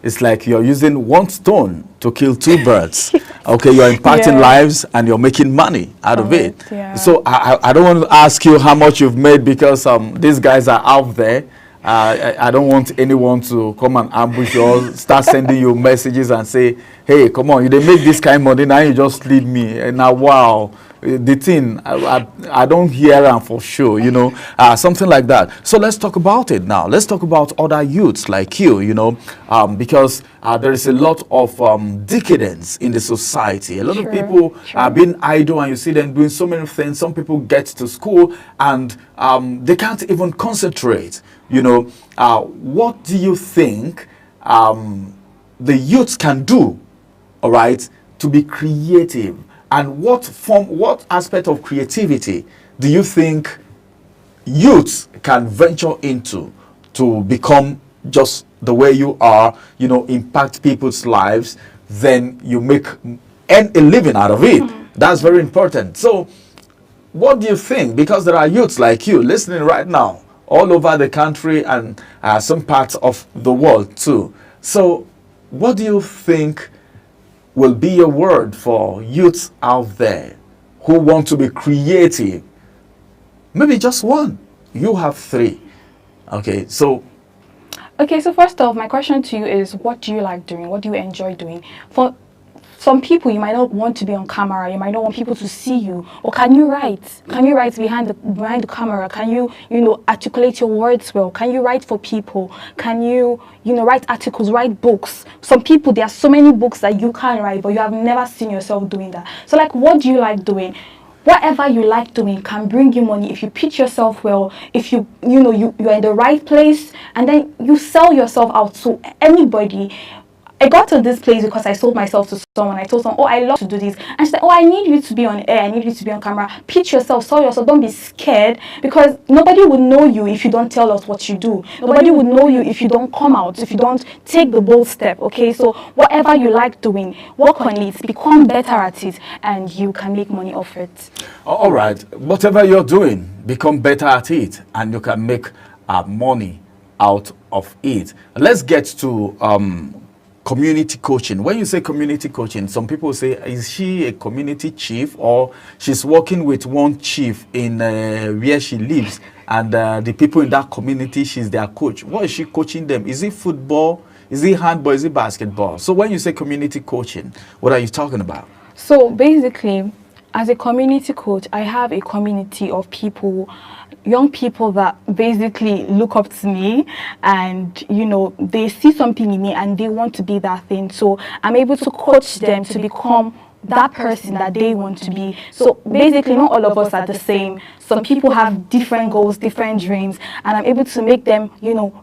it's like you're using one stone to kill two birds. Okay, you're impacting lives and you're making money out of it. Yeah. So I don't want to ask you how much you've made, because these guys are out there. I don't want anyone to come and ambush you or start sending you messages and say, hey, come on, you didn't make this kind of money, now you just lead me. And now, wow, the thing, I don't hear them for sure, you know, something like that. So let's talk about it now. Let's talk about other youths like you know, because there is a lot of decadence in the society. A lot of people are being idle, and you see them doing so many things. Some people get to school and they can't even concentrate. You know, what do you think the youths can do, all right, to be creative? And what aspect of creativity do you think youths can venture into to become just the way you are, impact people's lives, then you make a living out of it. That's very important. So what do you think? Because there are youths like you listening right now all over the country and some parts of the world too. So what do you think will be your word for youths out there who want to be creative? Maybe just one. You have 3. Okay, so first off, my question to you is, what do you like doing? What do you enjoy doing? For some people, you might not want to be on camera. You might not want people to see you. Or can you write? Can you write behind the camera? Can you, articulate your words well? Can you write for people? Can you, write articles, write books? Some people, there are so many books that you can't write, but you have never seen yourself doing that. So, like, what do you like doing? Whatever you like doing can bring you money if you pitch yourself well, if you're in the right place, and then you sell yourself out to anybody. I got to this place because I sold myself to someone. I told someone, I love to do this. And she said, I need you to be on air. I need you to be on camera. Pitch yourself, sell yourself. Don't be scared, because nobody will know you if you don't tell us what you do. Nobody will know you if you don't come out, if you don't take the bold step, okay? So whatever you like doing, work on it, become better at it, and you can make money off it. All right. Whatever you're doing, become better at it, and you can make money out of it. Let's get to community coaching. When you say community coaching, some people say, is she a community chief, or she's working with one chief in where she lives, and the people in that community, she's their coach? What is she coaching them? Is it football? Is it handball? Is it basketball? So when you say community coaching, what are you talking about? So basically, as a community coach, I have a community of people, young people that basically look up to me, and they see something in me and they want to be that thing. So I'm able to coach them to become that person that they want to be. So basically, not all of us are the same. Some people have different goals, different dreams, and I'm able to make them,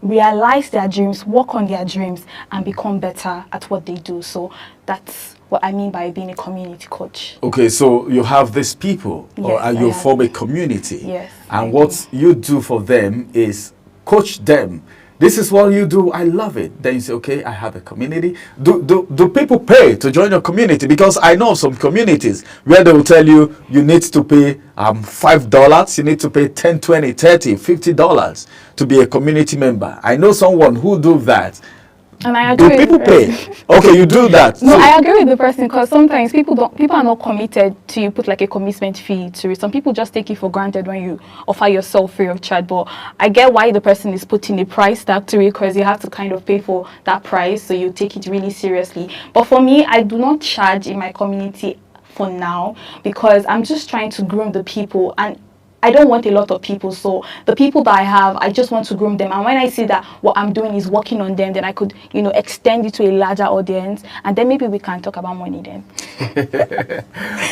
realize their dreams, work on their dreams, and become better at what they do. So that's what I mean by being a community coach. Okay, so you have these people, and you form a community. Yes. And what you do for them is coach them. This is what you do. I love it. Then you say, okay, I have a community. Do people pay to join your community? Because I know some communities where they will tell you, you need to pay $5, you need to pay $10, $20, $30, $50 to be a community member. I know someone who do that. And I agree. Do people pay? Okay, you do that. No, I agree with the person, because sometimes people are not committed to you put like a commitment fee to it. Some people just take it for granted when you offer yourself free of charge. But I get why the person is putting a price tag to it, because you have to kind of pay for that price, so you take it really seriously. But for me, I do not charge in my community for now, because I'm just trying to groom the people, and I don't want a lot of people. So the people that I have, I just want to groom them. And when I see that what I'm doing is working on them, then I could, extend it to a larger audience. And then maybe we can talk about money then.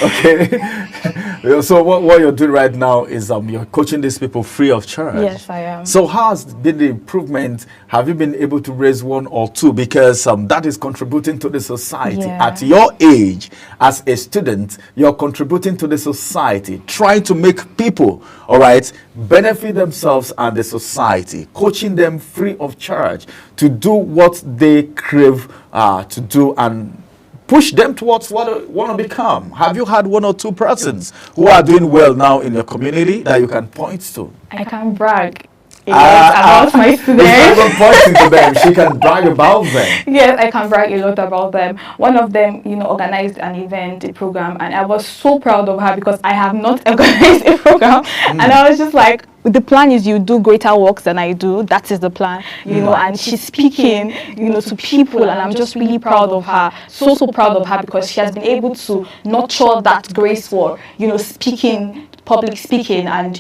Okay. So what you're doing right now is you're coaching these people free of charge. Yes, I am. So how has been the improvement? Have you been able to raise one or two? Because that is contributing to the society. Yeah. At your age, as a student, you're contributing to the society, trying to make people, all right, benefit themselves and the society, coaching them free of charge to do what they crave to do, and push them towards what they want to become. Have you had one or two persons who are doing well now in your community that you can point to? I can brag about my students. Pointing to them, she can brag about them. Yes, I can brag a lot about them. One of them, organized an event, a program, and I was so proud of her, because I have not organized a program. And I was just like, the plan is you do greater works than I do. That is the plan, and she's speaking, to people, and I'm just really proud of her. So proud of her, because she has been able to nurture that grace for, speaking, public speaking, and,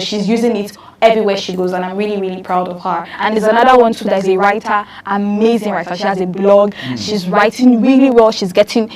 she's using it everywhere she goes, and I'm really proud of her. And there's another one too, that's a writer, amazing writer. She has a blog. She's writing really well. She's getting,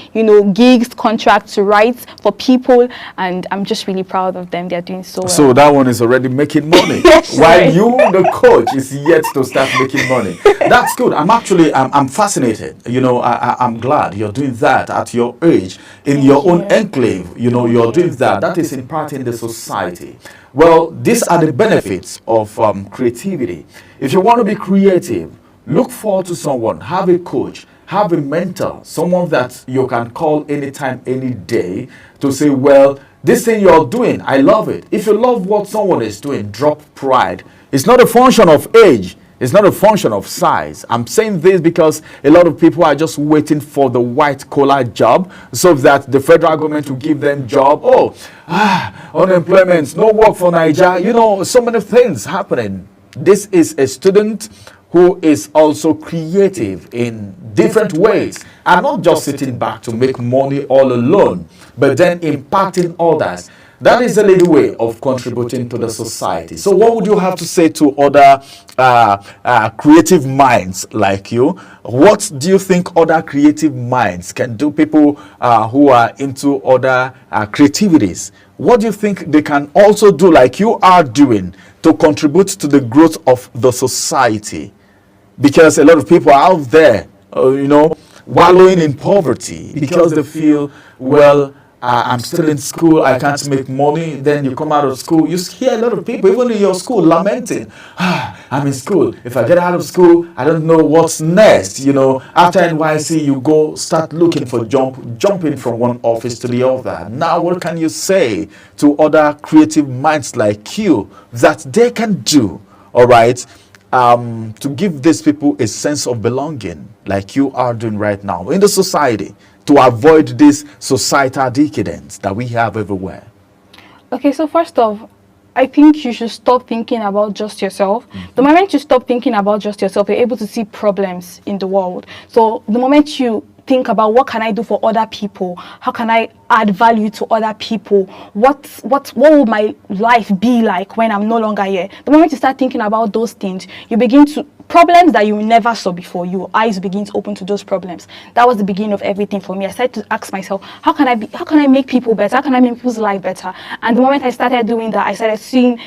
gigs, contracts to write for people, and I'm just really proud of them. They're doing so well. So that one is already making money. Yes, while right. You, the coach, is yet to start making money. That's good. I'm fascinated. I'm glad you're doing that at your age, in your own enclave. You're doing that. That is impacting the society. Well, these are the benefits of creativity. If you want to be creative, look forward to someone, have a coach, have a mentor, someone that you can call anytime, any day to say, well, this thing you're doing, I love it. If you love what someone is doing, drop pride. It's not a function of age. It's not a function of size. I'm saying this because a lot of people are just waiting for the white collar job so that the federal government will give them job. Unemployment, no work for Nigeria. So many things happening. This is a student who is also creative in different ways and not just sitting back to make money all alone, but then impacting others. That is a little way of contributing to the society. So what would you have to say to other creative minds like you? What do you think other creative minds can do, people who are into other creativities? What do you think they can also do like you are doing to contribute to the growth of the society? Because a lot of people are out there, wallowing in poverty because they feel, well, I'm still in school, I can't make money. Then you come out of school, you hear a lot of people, even in your school, lamenting, I'm in school. If I get out of school, I don't know what's next. After NYC, you go start looking for jumping from one office to the other. Now, what can you say to other creative minds like you that they can do, all right, to give these people a sense of belonging like you are doing right now in the society, to avoid this societal decadence that we have everywhere? Okay, so first off, I think you should stop thinking about just yourself. The moment you stop thinking about just yourself, you're able to see problems in the world. So the moment you think about what can I do for other people, how can I add value to other people, what will my life be like when I'm no longer here? The moment you start thinking about those things, you begin to problems that you never saw before, your eyes begin to open to those problems. That was the beginning of everything for me. I started to ask myself, how can I make people better? How can I make people's life better? And the moment I started doing that, I started seeing,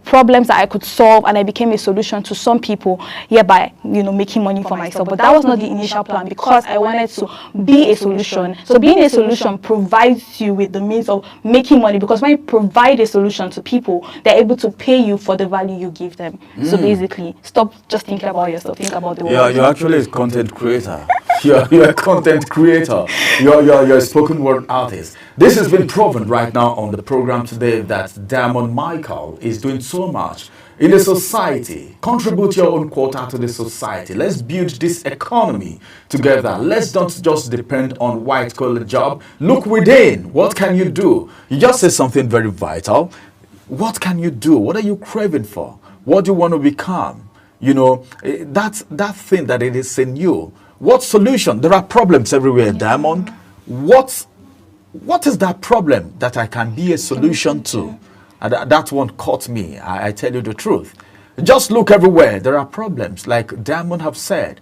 problems that I could solve, and I became a solution to some people, hereby, making money for myself. But that was not the initial plan, because I wanted to be a solution. So being a solution provides you with the means of making money, because when you provide a solution to people, they're able to pay you for the value you give them. So basically, stop just thinking about yourself, think about the world. Yeah, you're actually a content creator. You're a content creator. You're a spoken word artist. This has been proven right now on the program today that Diamond Michael is doing so much in the society. Contribute your own quota to the society. Let's build this economy together. Let's not just depend on white collar job. Look within. What can you do? You just said something very vital. What can you do? What are you craving for? What do you want to become? That thing that it is in you. What solution? There are problems everywhere, Diamond. What is that problem that I can be a solution to? And that one caught me. I tell you the truth. Just look everywhere. There are problems, like Diamond have said.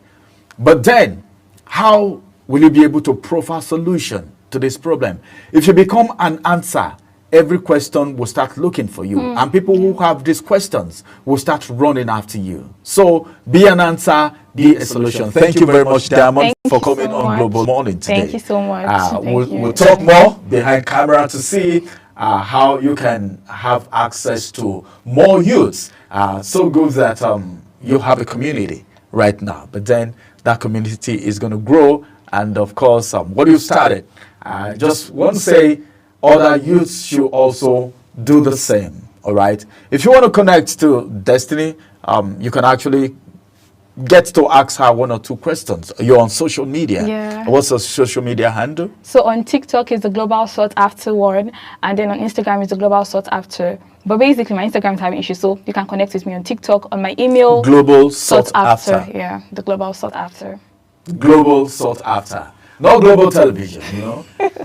But then, how will you be able to profile solution to this problem? If you become an answer, every question will start looking for you. And people who have these questions will start running after you. So be an answer, be a solution. Thank you very much, Diamond, for coming on Global Morning today. Thank you so much. We'll talk more behind camera to see how you can have access to more youths. So good that you have a community right now. But then that community is going to grow. And of course, what you started, just want to say, other youths should also do the same, all right? If you want to connect to Destiny, you can actually get to ask her one or two questions. You're on social media. Yeah. What's your social media handle? So on TikTok is the Global Sought After word, and then on Instagram is the Global Sought After. But basically, my Instagram is having issues, so you can connect with me on TikTok, on my email. Global Sought After. Yeah, the Global Sought After. Global Sought After. Not global television,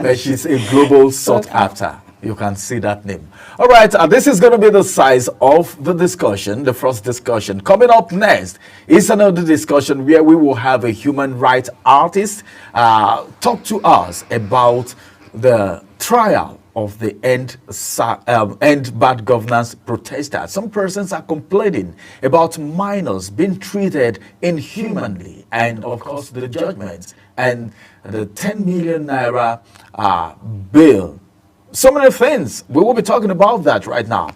but she's a global sought after. You can see that name. All right, this is going to be the size of the discussion, the first discussion. Coming up next is another discussion where we will have a human rights artist talk to us about the trial of the End Bad Governance protesters. Some persons are complaining about minors being treated inhumanly, and of course the judgment and the 10 million naira bill. So many things. We will be talking about that right now.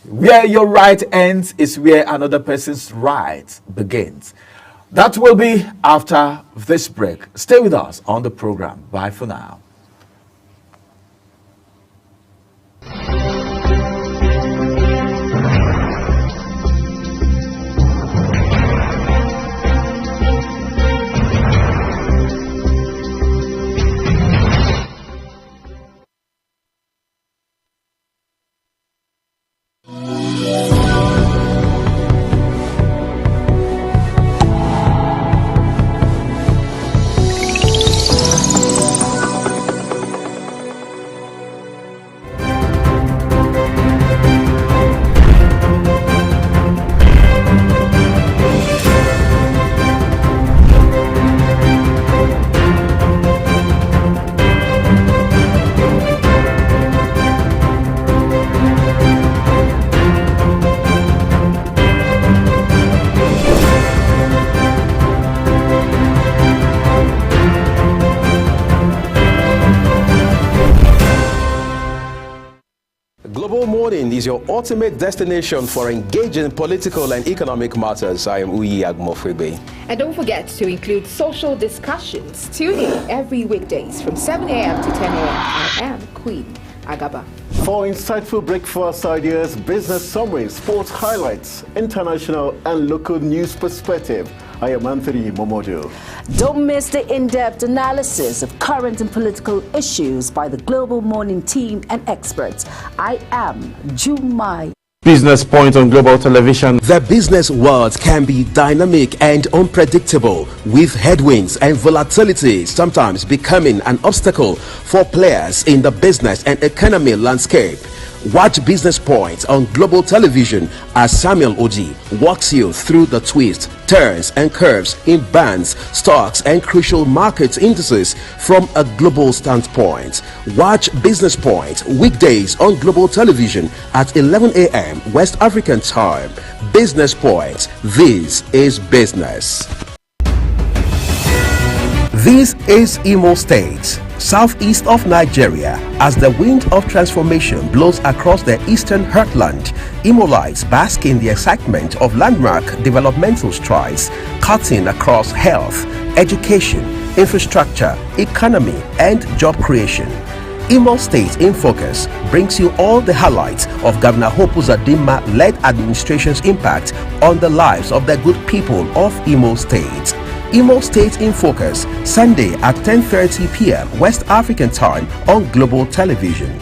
Where your right ends is where another person's right begins. That will be after this break. Stay with us on the program. Bye for now. Global Morning is your ultimate destination for engaging political and economic matters. I am Uyi Agmofrebe. And don't forget to include social discussions. Tune in every weekdays from 7 a.m. to 10 a.m. I am Queen Agaba. For insightful breakfast ideas, business summaries, sports highlights, international and local news perspective, I am Anthony Momodu. Don't miss the in-depth analysis of current and political issues by the Global Morning team and experts. I am Jumai. Business Point on Global Television. The business world can be dynamic and unpredictable, with headwinds and volatility sometimes becoming an obstacle for players in the business and economy landscape. Watch Business Point on Global Television as Samuel Oji walks you through the twists, turns and curves in bands, stocks and crucial market indices from a global standpoint. Watch Business Point weekdays on Global Television at 11 a.m. West African time. Business Point. This is business. This is Imo State, southeast of Nigeria. As the wind of transformation blows across the eastern heartland, Imolites bask in the excitement of landmark developmental strides, cutting across health, education, infrastructure, economy, and job creation. Imo State in Focus brings you all the highlights of Governor Hope Uzodinma-led administration's impact on the lives of the good people of Imo State. Imo State in Focus, Sunday at 10:30 p.m. West African time on Global Television.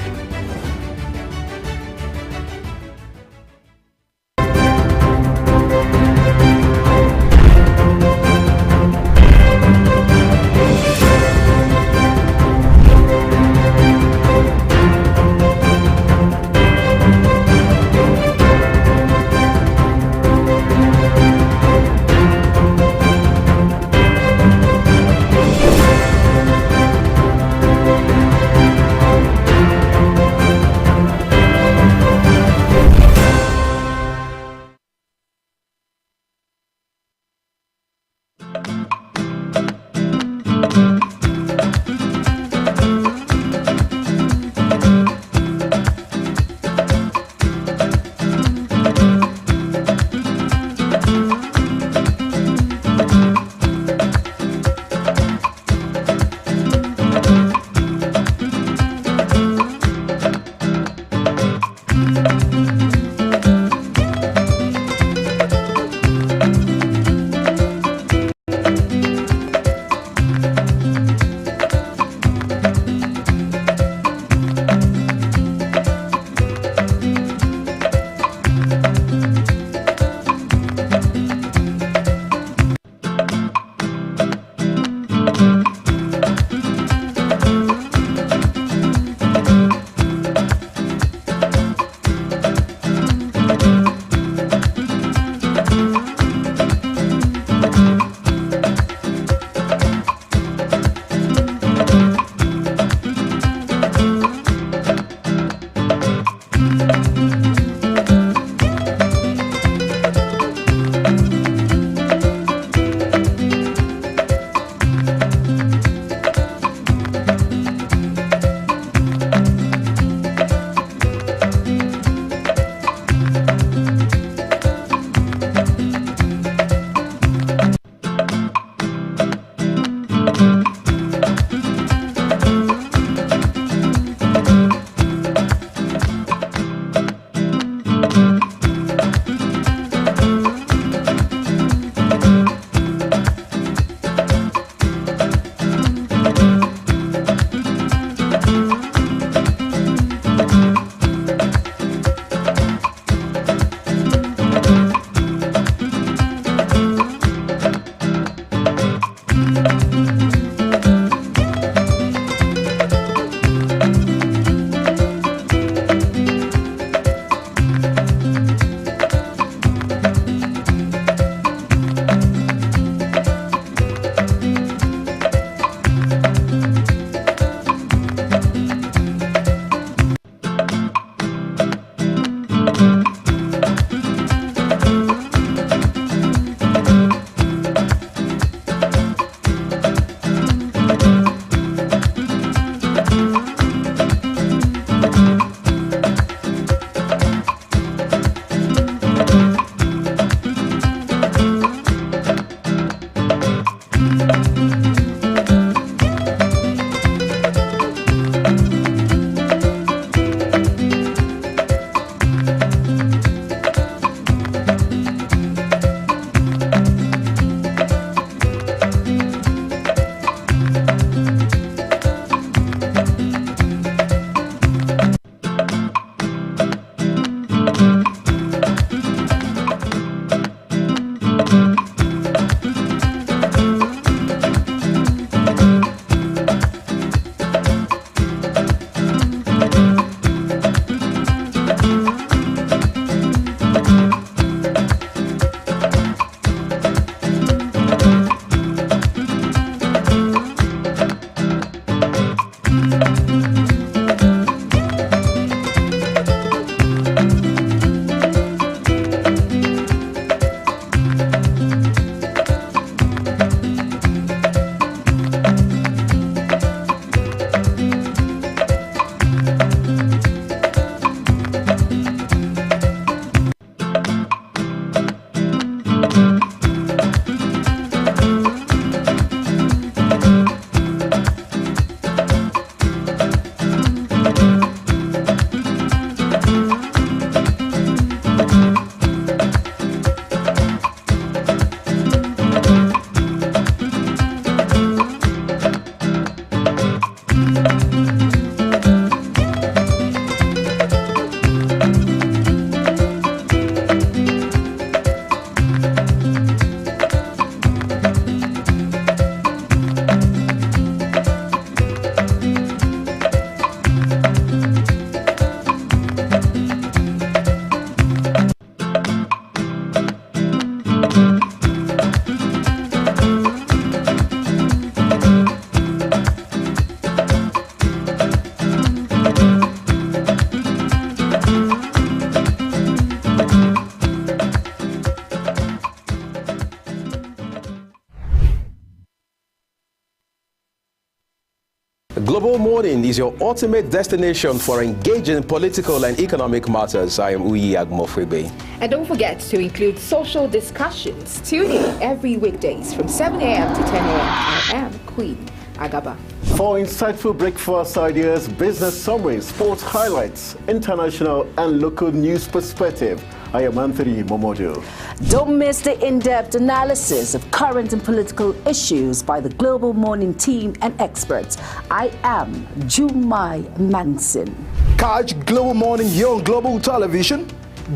is your ultimate destination for engaging political and economic matters. I am Uyi Agmofwebe. And don't forget to include social discussions. Tune in every weekdays from 7 a.m. to 10 a.m. I am Queen Agaba. For insightful breakfast ideas, business summaries, sports highlights, international and local news perspective, I am Anthony Momodu. Don't miss the in-depth analysis of current and political issues by the Global Morning team and experts. I am Jumai Manson. Catch Global Morning here on Global Television.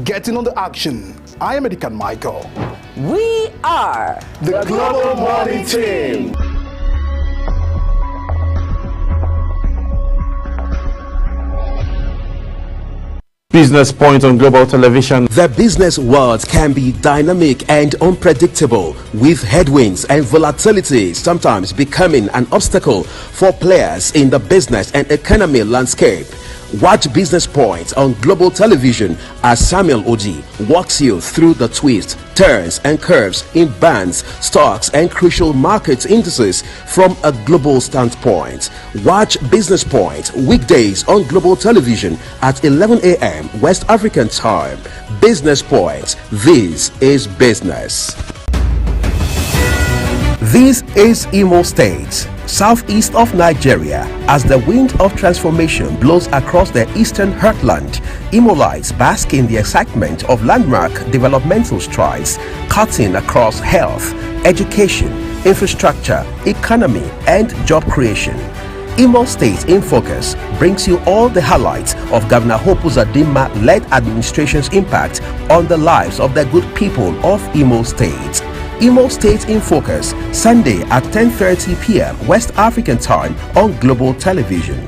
Getting on the action. I am Edikan Michael. We are the Global Morning team. Business Point on Global Television. The business world can be dynamic and unpredictable, with headwinds and volatility sometimes becoming an obstacle for players in the business and economy landscape. Watch Business Point on Global Television as Samuel Oji walks you through the twists, turns and curves in bands, stocks and crucial market indices from a global standpoint. Watch Business Point weekdays on Global Television at 11 a.m. West African time. Business Point. This is business. This is Imo State, southeast of Nigeria. As the wind of transformation blows across the eastern heartland, Imolites bask in the excitement of landmark developmental strides, cutting across health, education, infrastructure, economy, and job creation. Imo State in Focus brings you all the highlights of Governor Hope Uzodinma-led administration's impact on the lives of the good people of Imo State. Imo State in Focus, Sunday at 10:30 p.m. West African time on Global Television.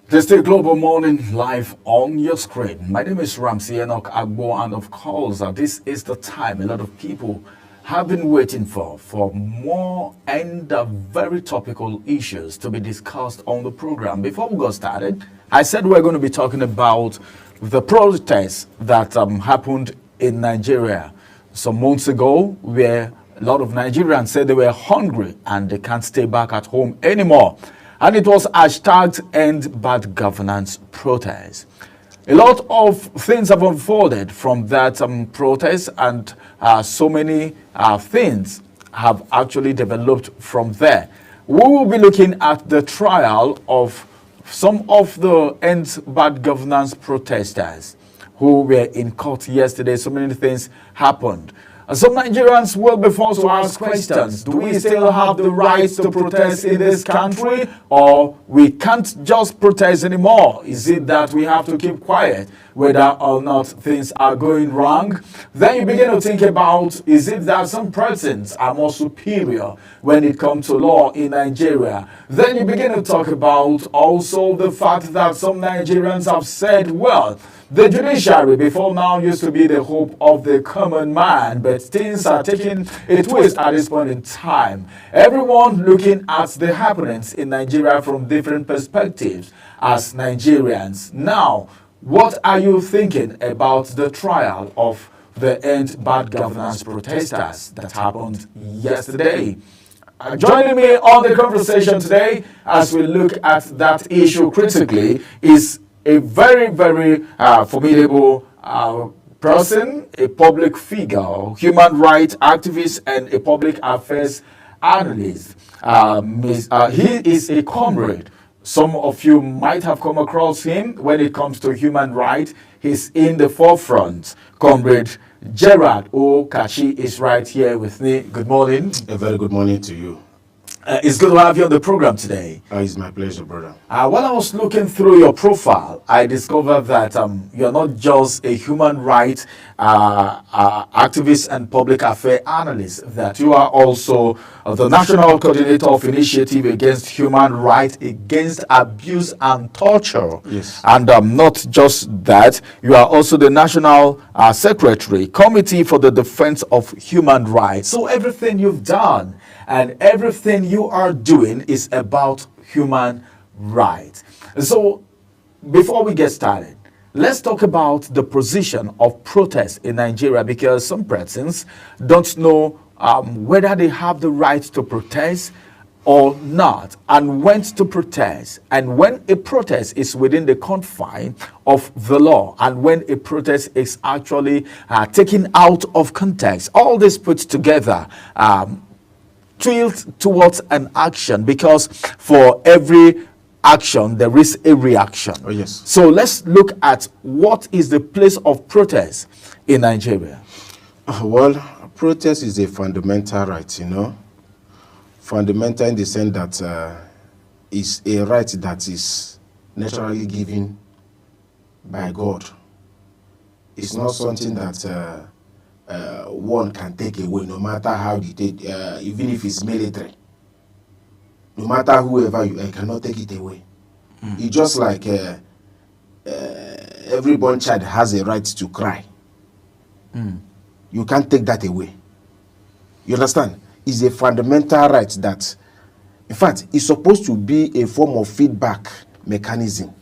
This is Global Morning live on your screen. My name is Ramsey Enoch Agbo, and of course, this is the time a lot of people have been waiting for more and very topical issues to be discussed on the program. Before we got started, I said we're going to be talking about the protests that happened in Nigeria some months ago, where a lot of Nigerians said they were hungry and they can't stay back at home anymore. And it was hashtag End Bad Governance protest. A lot of things have unfolded from that protest, and so many things have actually developed from there. We will be looking at the trial of some of the End Bad Governance protesters who were in court yesterday. So many things happened. Some Nigerians will be forced to ask questions. Do we still have the right to protest in this country, or we can't just protest anymore? Is it that we have to keep quiet whether or not things are going wrong? Then you begin to think about, is it that some persons are more superior when it comes to law in Nigeria? Then you begin to talk about also the fact that some Nigerians have said, well, the judiciary before now used to be the hope of the common man, but things are taking a twist at this point in time. Everyone looking at the happenings in Nigeria from different perspectives as Nigerians. Now, what are you thinking about the trial of the End Bad Governance protesters that happened yesterday. Joining me on the conversation today as we look at that issue critically is a very, very formidable person, a public figure, human rights activist, and a public affairs analyst. He is a comrade. Some of you might have come across him when it comes to human rights. He's in the forefront. Comrade Gerard Okachi is right here with me. Good morning. A very good morning to you. It's good to have you on the program today. It's my pleasure, brother. While I was looking through your profile, I discovered that you're not just a human rights activist and public affairs analyst, that you are also the National Coordinator of Initiative Against Human Rights Against Abuse and Torture. Yes. And not just that, you are also the National Secretary, Committee for the Defense of Human Rights. So everything you've done and everything you are doing is about human rights. So before we get started, let's talk about the position of protest in Nigeria, because some persons don't know whether they have the right to protest or not, and when to protest, and when a protest is within the confine of the law, and when a protest is actually taken out of context. All this put together tilt towards an action, because for every action there is a reaction. Oh, yes. So let's look at what is the place of protest in Nigeria. Well, protest is a fundamental right, you know. Fundamental in the sense that it's a right that is naturally given by God. It's not something that one can take away, no matter how they take, even if it's military. No matter whoever you are, cannot take it away. It's just like every born child has a right to cry. You can't take that away. You understand? It's a fundamental right that, in fact, it's supposed to be a form of feedback mechanism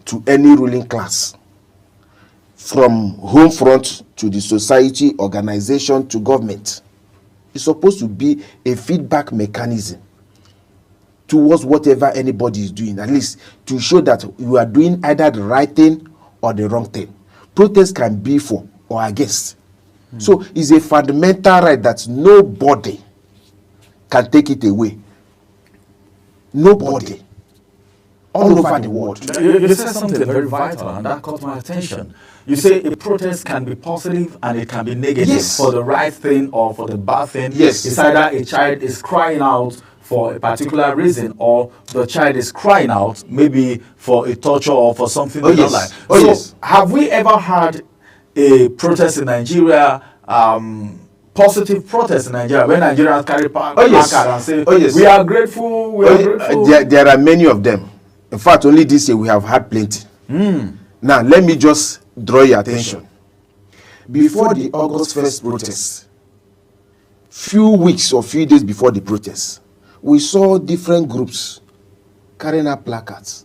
to any ruling class, from home front to the society, organization to government. It's supposed to be a feedback mechanism towards whatever anybody is doing, at least to show that you are doing either the right thing or the wrong thing. Protest can be for or against. So it's a fundamental right that nobody can take it away. Nobody. All over the world. You said something very vital, and that caught my attention. You say a protest can be positive and it can be negative, yes, for the right thing or for the bad thing. Yes. It's either a child is crying out for a particular reason, or the child is crying out maybe for a torture or for something they don't like. Oh, so yes. Have we ever had a protest in Nigeria, positive protest in Nigeria, when Nigerians carry placard and say, we are grateful, we are grateful? There are many of them. In fact, only this year we have had plenty. Now, let me just draw your attention. Before the August 1st protest, few weeks or few days before the protest, we saw different groups carrying out placards,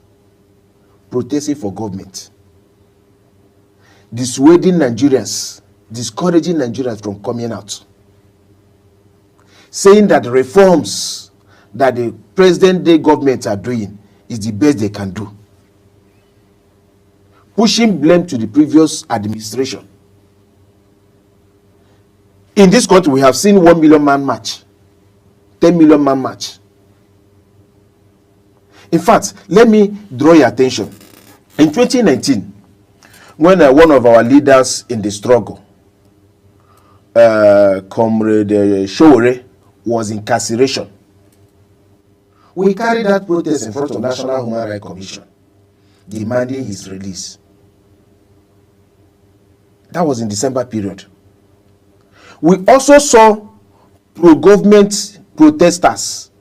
protesting for government, dissuading Nigerians, discouraging Nigerians from coming out, saying that the reforms that the present-day government are doing is the best they can do, pushing blame to the previous administration. In this country, we have seen 1 million man march, 10 million man march. In fact, let me draw your attention. In 2019, when one of our leaders in the struggle, Comrade Showore, was incarceration, we carried that protest in front of National Human Rights Commission, demanding his release. That was in December period. We also saw pro-government protesters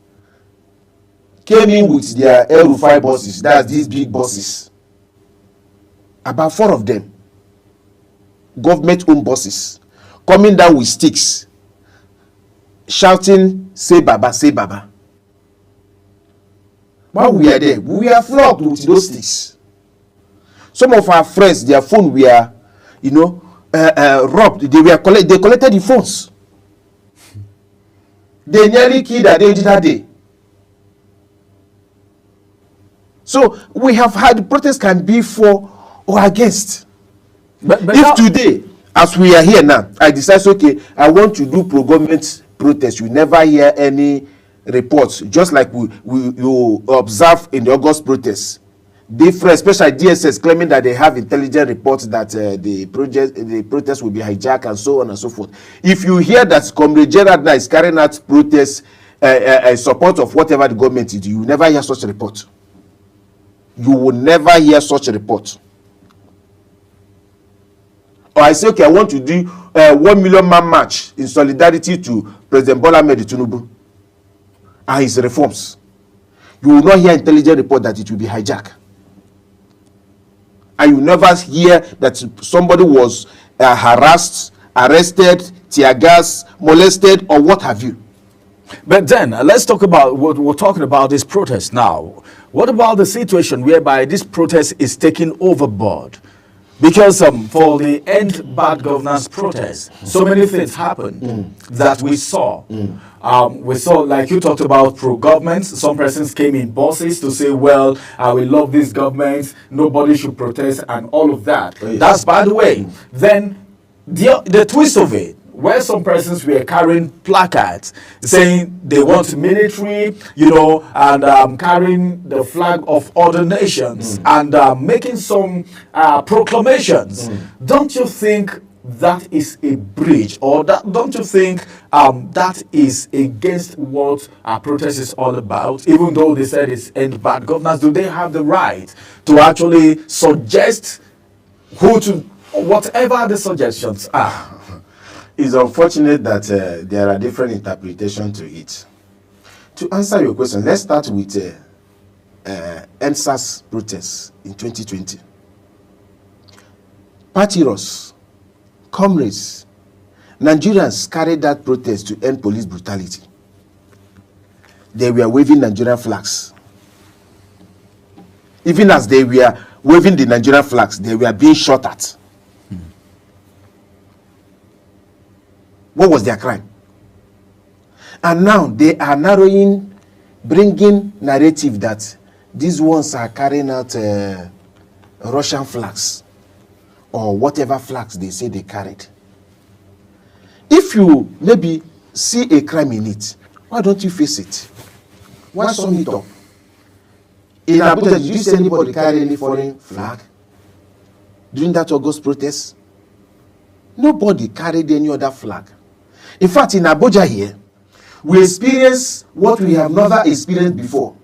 came in with their El-Rufai buses, that's these big buses. About 4 of them, government-owned buses, coming down with sticks, shouting, "Say Baba, say Baba." While we are there, we are flogged with those sticks. Some of our friends, their phone were, robbed. They collected the phones. They nearly killed Adeoji that day. So we have had protests can be for or against. But if today, as we are here now, I decide, okay, I want to do pro-government protest, you never hear any reports, just like you observe in the August protests. Different, especially DSS claiming that they have intelligent reports that the protest will be hijacked and so on and so forth. If you hear that Comrade Gerard now is carrying out protests in support of whatever the government is, you will never hear such a report. You will never hear such a report. Or I say, okay, I want to do 1 million man march in solidarity to President Bola Ahmed Tinubu and his reforms. You will not hear intelligent report that it will be hijacked. And you never hear that somebody was harassed, arrested, tear gas, molested, or what have you. But then, let's talk about what we're talking about this protest now. What about the situation whereby this protest is taken overboard? Because for the End Bad Governance protest, so many things happened that we saw. We saw, like you talked about, pro-government. Some persons came in buses to say, well, we love this government, nobody should protest, and all of that. Oh, yes. That's by the way. Then the twist of it, where some persons were carrying placards saying they want military, and carrying the flag of other nations and making some proclamations. Don't you think that is a breach, or don't you think that is against what our protest is all about? Even though they said it's End Bad Governance, do they have the right to actually suggest whatever the suggestions are? It's unfortunate that there are different interpretations to it. To answer your question, let's start with NSAS protests in 2020. Patriots, comrades, Nigerians carried that protest to end police brutality. They were waving Nigerian flags. Even as they were waving the Nigerian flags, they were being shot at. What was their crime? And now they are bringing narrative that these ones are carrying out Russian flags or whatever flags they say they carried. If you maybe see a crime in it, why don't you face it? Why sum it up? In Abuja, did you see anybody carry any foreign flag during that August protest? Nobody carried any other flag. In fact, in Abuja here, we experience what we have never experienced before.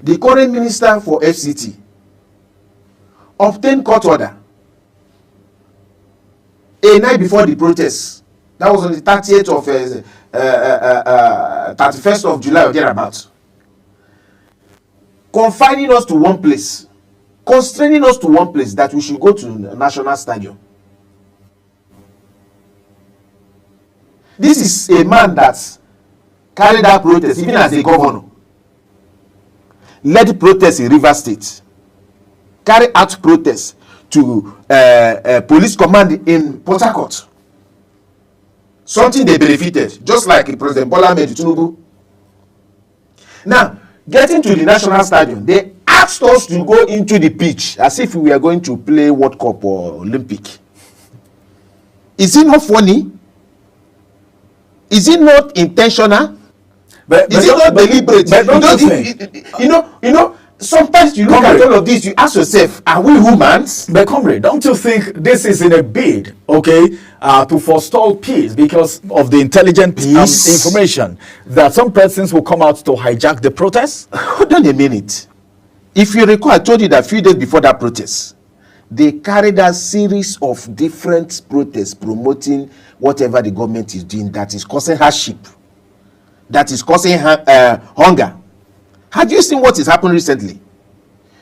The current minister for FCT obtained court order a night before the protest. That was on the 31st of July or thereabouts. Confining us to one place, constraining us to one place, that we should go to the National Stadium. This is a man that carried out protest, even as a governor. Led protests in Rivers State. Carried out protests to police command in Port Harcourt. Something they benefited, just like President Bola Ahmed Tinubu. Now, getting to the National Stadium, they asked us to go into the pitch as if we were going to play World Cup or Olympic. Is it not funny? Is it not intentional? Is it not deliberate? Sometimes you look at all of this, you ask yourself, are we humans? But comrade, don't you think this is in a bid, to forestall peace because of the intelligent information that some persons will come out to hijack the protest? Hold on a minute. If you recall, I told you that a few days before that protest, they carried a series of different protests promoting whatever the government is doing that is causing hardship, that is causing hunger. Have you seen what is happening recently?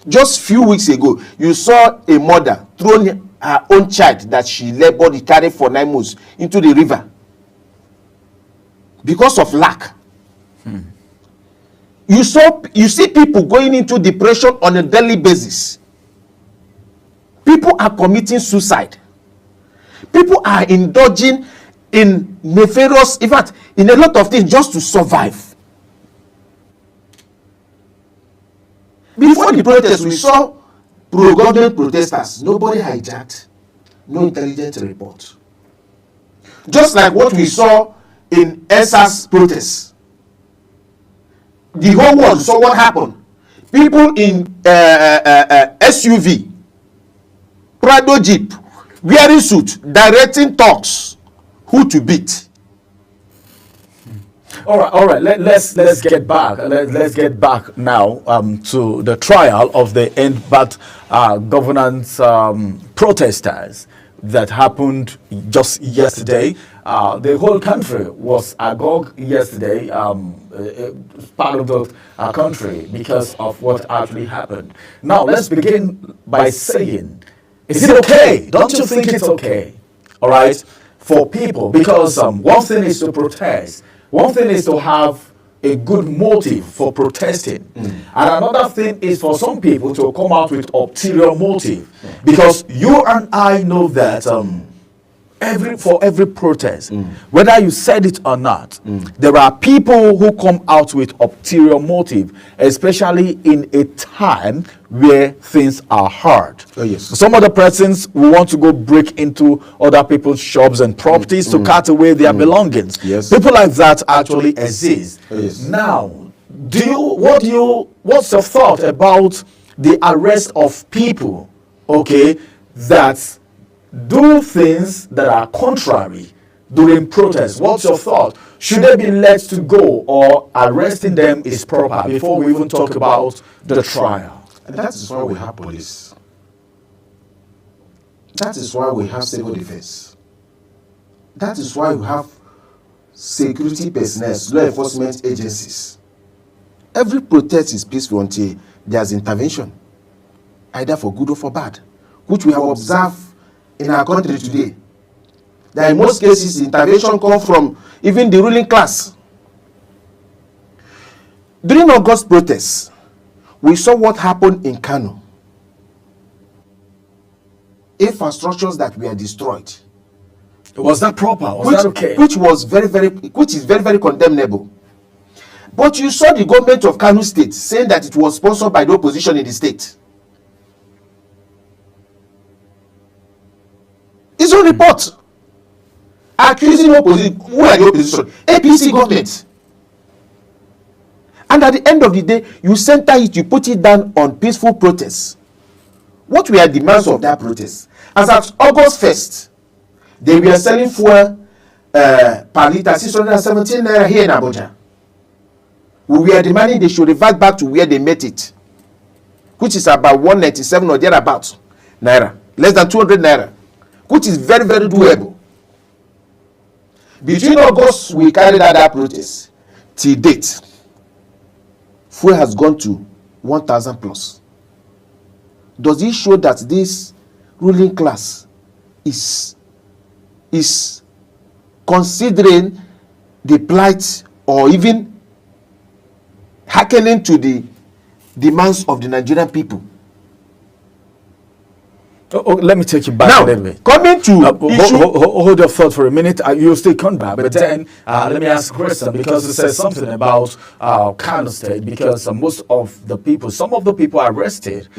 Just a few weeks ago, you saw a mother throwing her own child that she labored, carried for 9 months into the river because of lack. You see people going into depression on a daily basis. People are committing suicide. People are indulging in nefarious, in fact, in a lot of things just to survive. Before the protest, we saw pro-government protesters. Nobody hijacked. No intelligence report. Just like what we saw in ESA's protests. The whole world saw what happened. People in SUV, Prado Jeep, wearing suit, directing talks, who to beat. All right. Let's get back. Let's get back now to the trial of the End Bad Governance protesters that happened just yesterday. The whole country was agog yesterday, part of the country, because of what actually happened. Now, let's begin by saying, is it okay? Don't you think it's okay? All right, for people, because one thing is to protest, one thing is to have a good motive for protesting, and another thing is for some people to come out with ulterior motive, because you and I know that for every protest, whether you said it or not, there are people who come out with ulterior motive, especially in a time where things are hard. Oh, yes. Some other persons will want to go break into other people's shops and properties to cut away their belongings. Yes. People like that actually exist. Oh, yes. Now, what's your thought about the arrest of people, okay, that do things that are contrary during protests? What's your thought? Should they be let to go, or arresting them is proper, before we even talk about the trial? And that is why we have police. That is why we have civil defense. That is why we have security personnel, law enforcement agencies. Every protest is peaceful until there's intervention, either for good or for bad, which we have observed in our country today. That in most cases, intervention comes from even the ruling class. During August protests, we saw what happened in Kano. Infrastructures that were destroyed. Was that proper? Was that okay? Which is very, very condemnable. But you saw the government of Kano State saying that it was sponsored by the opposition in the state. It's on report. Accusing opposition. Who are the opposition? APC government. And at the end of the day, you center it, you put it down on peaceful protests. What were the demands of that protest? As at August 1st, they were selling fuel per litre 617 naira here in Abuja. We were demanding they should revert back to where they met it, which is about 197 or thereabouts naira, less than 200 naira, which is very, very doable. Between August, we carried out that protest. Till date, fuel has gone to 1,000 plus. Does it show that this ruling class is considering the plight or even hearkening to the demands of the Nigerian people? Let me take you back now, a little bit. Coming to hold your thought for a minute. You'll still come back, but then let me ask a question, because it says something about Kano State, because most of the people, some of the people arrested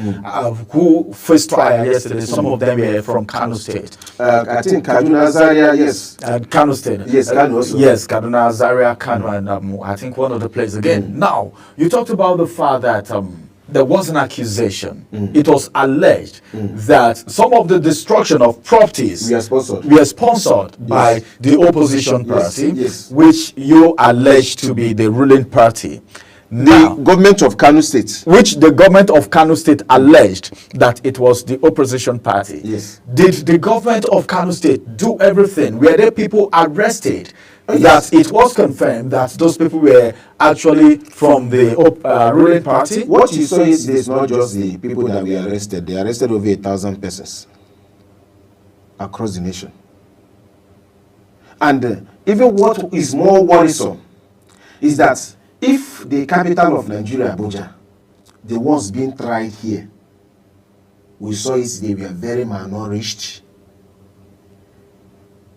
who faced trial yesterday, some of them were from Kano State. I think Kaduna, Zaria, yes. Kano State. Yes, Kano also. Yes, Kaduna, Zaria, Kano, and I think one of the places again. Now, you talked about the fact that there was an accusation. It was alleged that some of the destruction of properties were sponsored by the opposition party, which you allege to be the ruling party. Now, the government of Kano State. Which the government of Kano State alleged that it was the opposition party. Yes. Did the government of Kano State do everything? Were there people arrested? That it was confirmed that those people were actually from the ruling party? What you saw is there's not just the people that were arrested. They arrested over 1,000 persons across the nation. And even what is more worrisome is that if the capital of Nigeria, Abuja, the ones being tried here, we saw it, they were very malnourished.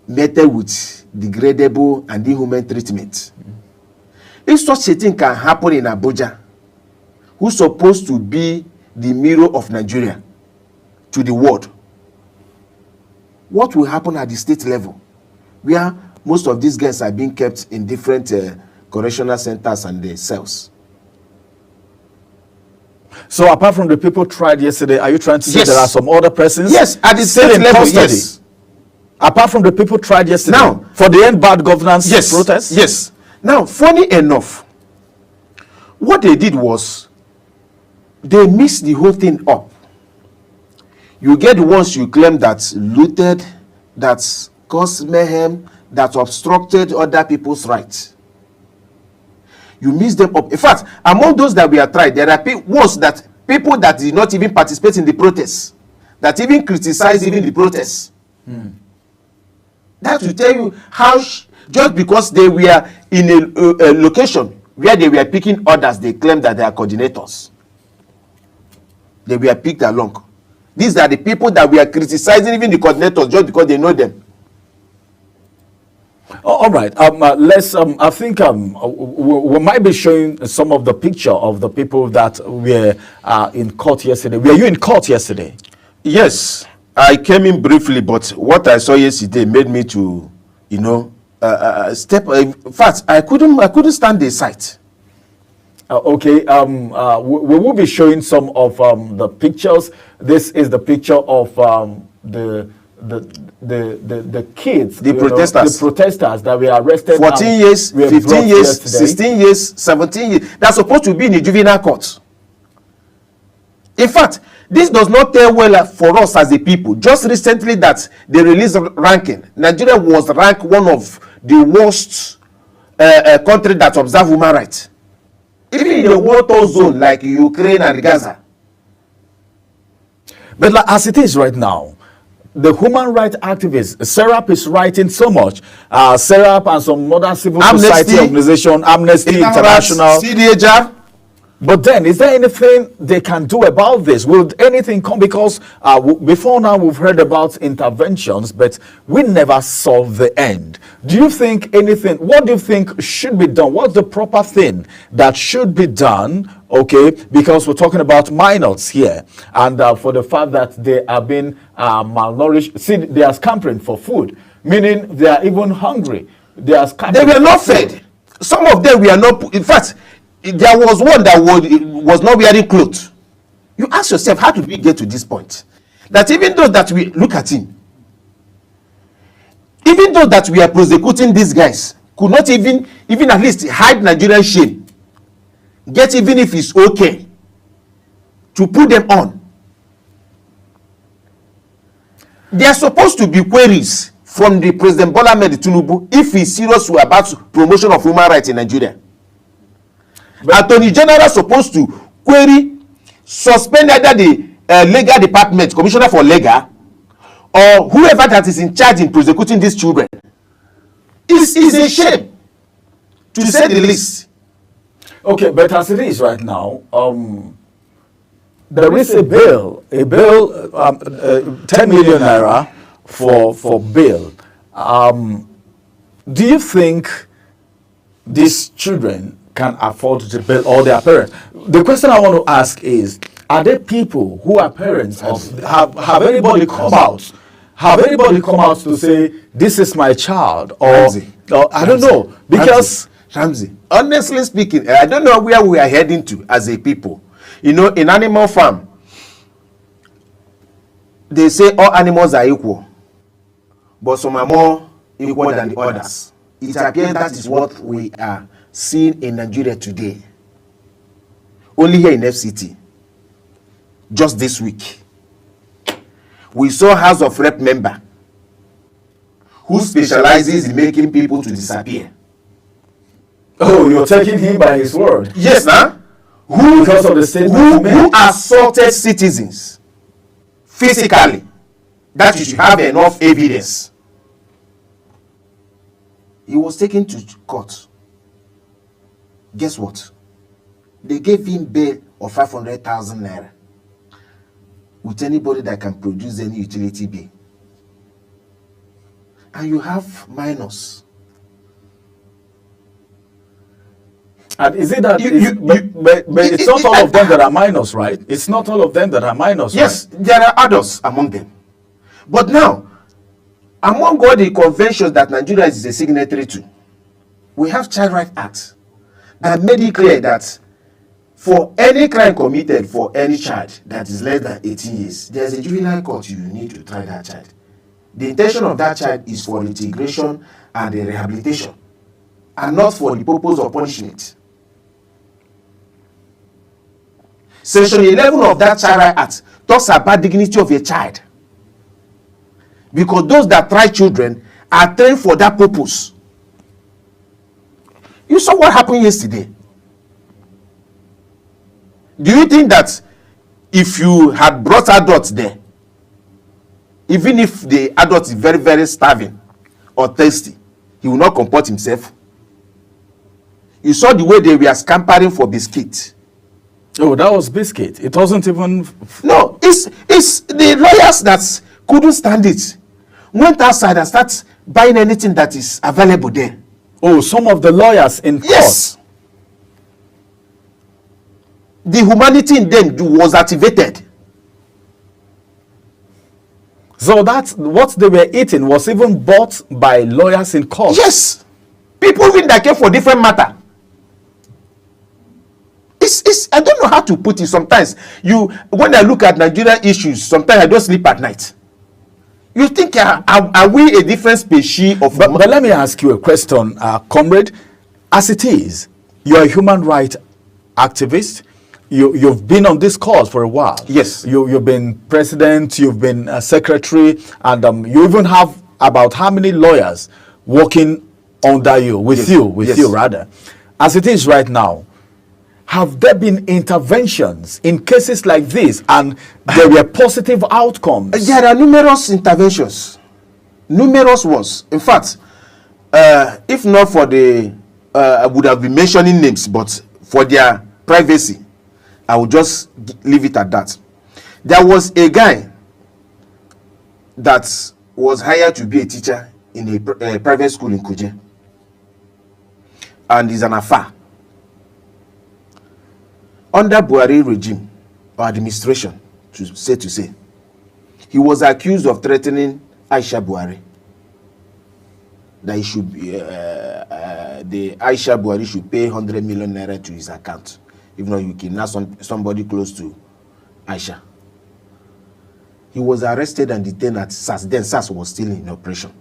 meted with degradable and inhuman treatment. If such a thing can happen in Abuja, who's supposed to be the mirror of Nigeria to the world, what will happen at the state level, where most of these guys are being kept in different correctional centers and the cells? So apart from the people tried yesterday, are you trying to say Yes. there are some other persons? Yes, at the still state in level, custody? yes. Apart from the people tried yesterday, Now, for the end bad governance Yes. protest? Yes. Now, funny enough, what they did was they mixed the whole thing up. You get the ones you claim that looted, that caused mayhem, that obstructed other people's rights. You mix them up. In fact, among those that we have tried, there are ones that people that did not even participate in the protests, that even criticized even the protests. That will tell you how, just because they were in a location where they were picking orders, they claim that they are coordinators. They were picked along. These are the people that we are criticizing, even the coordinators, just because they know them. All right. Let's. I think we might be showing some of the picture of the people that were in court yesterday. Were you in court yesterday? Yes, I came in briefly, but what I saw yesterday made me to, step. In fact, I couldn't stand the sight. Okay. We will be showing some of the pictures. This is the picture of the kids, the protesters. The protesters that were arrested. 14 years, 15 years, yesterday. 16 years, 17 years. They're supposed to be in a juvenile court. In fact, this does not tell well for us as a people. Just recently that they released ranking. Nigeria was ranked one of the worst countries that observe human rights. Even in a war-torn zone like Ukraine and Gaza. But like, as it is right now, the human rights activists, SERAP is writing so much. SERAP and some modern civil society organization, Amnesty International, CDHR. But then, is there anything they can do about this? Will anything come? Because before now, we've heard about interventions, but we never saw the end. Do you think anything, what do you think should be done? What's the proper thing that should be done? Okay, because we're talking about minors here, and for the fact that they are being malnourished. See, they are scampering for food, meaning they are even hungry. They are scampering. They were not fed. Some of them were not. In fact, there was one that was not wearing clothes. You ask yourself, how did we get to this point? That even though that we look at him, even though that we are prosecuting these guys, could not even at least hide Nigerian shame. Get even if it's okay to put them on. There are supposed to be queries from the President Bola Ahmed Tinubu if he's serious about promotion of human rights in Nigeria. Attorney General supposed to query, suspend either the legal department, commissioner for legal, or whoever that is in charge in prosecuting these children. It's a shame, to say the least. Okay, but as it is right now, there is a bill, 10 million naira for bail. Do you think these children can afford to bail all their parents? The question I want to ask is, are there people who are parents of, have anybody come out? Have anybody come out to say, this is my child? Or I don't know, because... Ramsey, honestly speaking, I don't know where we are heading to as a people. In Animal Farm, they say all animals are equal, but some are more equal than the others. It appears that is what we are seeing in Nigeria today. Only here in FCT, just this week, we saw House of Rep member who specializes in making people to disappear. Oh, you're taking him by his word. Yes, now. Because of the statement who assaulted citizens physically, that you should have enough evidence. He was taken to court. Guess what? They gave him bail of 500,000 naira with anybody that can produce any utility bill. and you have minors. And is it that, but it's not all of them that are minors, right? It's not all of them that are minors, yes, right? There are adults among them. But now, among all the conventions that Nigeria is a signatory to, we have Child Rights Act that made it clear that for any crime committed for any child that is less than 18 years, there's a juvenile court you need to try that child. The intention of that child is for integration and rehabilitation, and not for the purpose of punishment. Section 11 of that Child Rights Act talks about dignity of a child, because those that try children are trained for that purpose. You saw what happened yesterday. Do you think that if you had brought adults there, even if the adult is very, very starving or thirsty, he will not comport himself? You saw the way they were scampering for biscuit. Oh, that was biscuit. It wasn't even... No, it's the lawyers that couldn't stand it went outside and started buying anything that is available there. Oh, some of the lawyers in court. Yes. The humanity in them was activated. So that's what they were eating was even bought by lawyers in court. Yes. People even that came for different matter. It's I don't know how to put it. Sometimes when I look at Nigerian issues, sometimes I don't sleep at night. You think are we a different species of... But let me ask you a question, comrade. As it is, you're a human rights activist. You've been on this cause for a while. Yes. You've been president, you've been secretary, and you even have about how many lawyers working under you, with you rather. As it is right now, have there been interventions in cases like this and there were positive outcomes? There are numerous interventions. Numerous ones. In fact, if not for I would have been mentioning names, but for their privacy, I will just leave it at that. There was a guy that was hired to be a teacher in a private school in Kuje. And he's an Afa. Under Buhari regime or administration, to say, he was accused of threatening Aisha Buhari. That he should the Aisha Buhari should pay 100 million naira to his account, even though you kidnap somebody close to Aisha. He was arrested and detained at SAS. Then SAS was still in operation.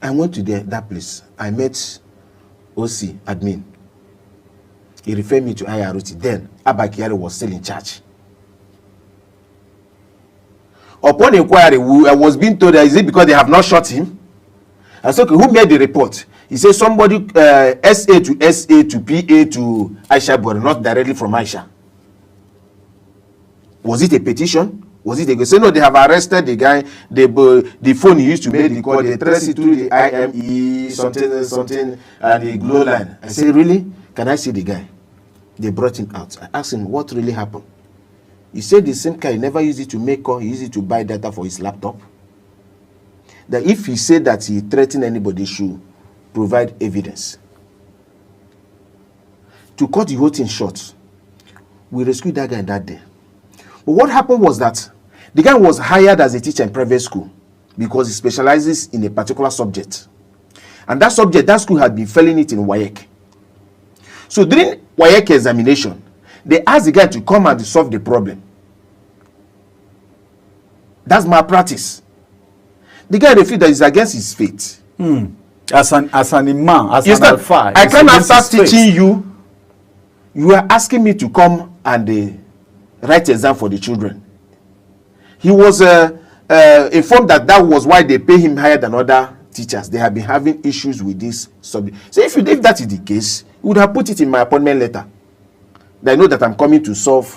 I went to that place. I met OC admin. He referred me to IROT. Then Abba Kyari was still in charge. Upon inquiry, I was being told that is it because they have not shot him? I said, okay, who made the report? He said somebody SA to PA to Aisha Buhari, not directly from Aisha. Was it a petition? Was it a... Say no, they have arrested the guy. The phone he used to make the call, they traced it through the IME, something, and the glow line. I said, really? Can I see the guy? They brought him out. I asked him, what really happened? He said the same guy, he never used it to make call, he used it to buy data for his laptop. That if he said that he threatened anybody, should provide evidence. To cut the whole thing short, we rescued that guy that day. But what happened was that the guy was hired as a teacher in private school because he specializes in a particular subject. And that subject, that school had been failing it in WAEC. So during WAEC examination, they asked the guy to come and solve the problem. That's malpractice. The guy refused that it's against his faith. As an imam, as an alpha. I can't start teaching you. You are asking me to come and write exam for the children. He was informed that was why they pay him higher than other teachers. They have been having issues with this subject. So if that is the case, you would have put it in my appointment letter. That I know that I'm coming to solve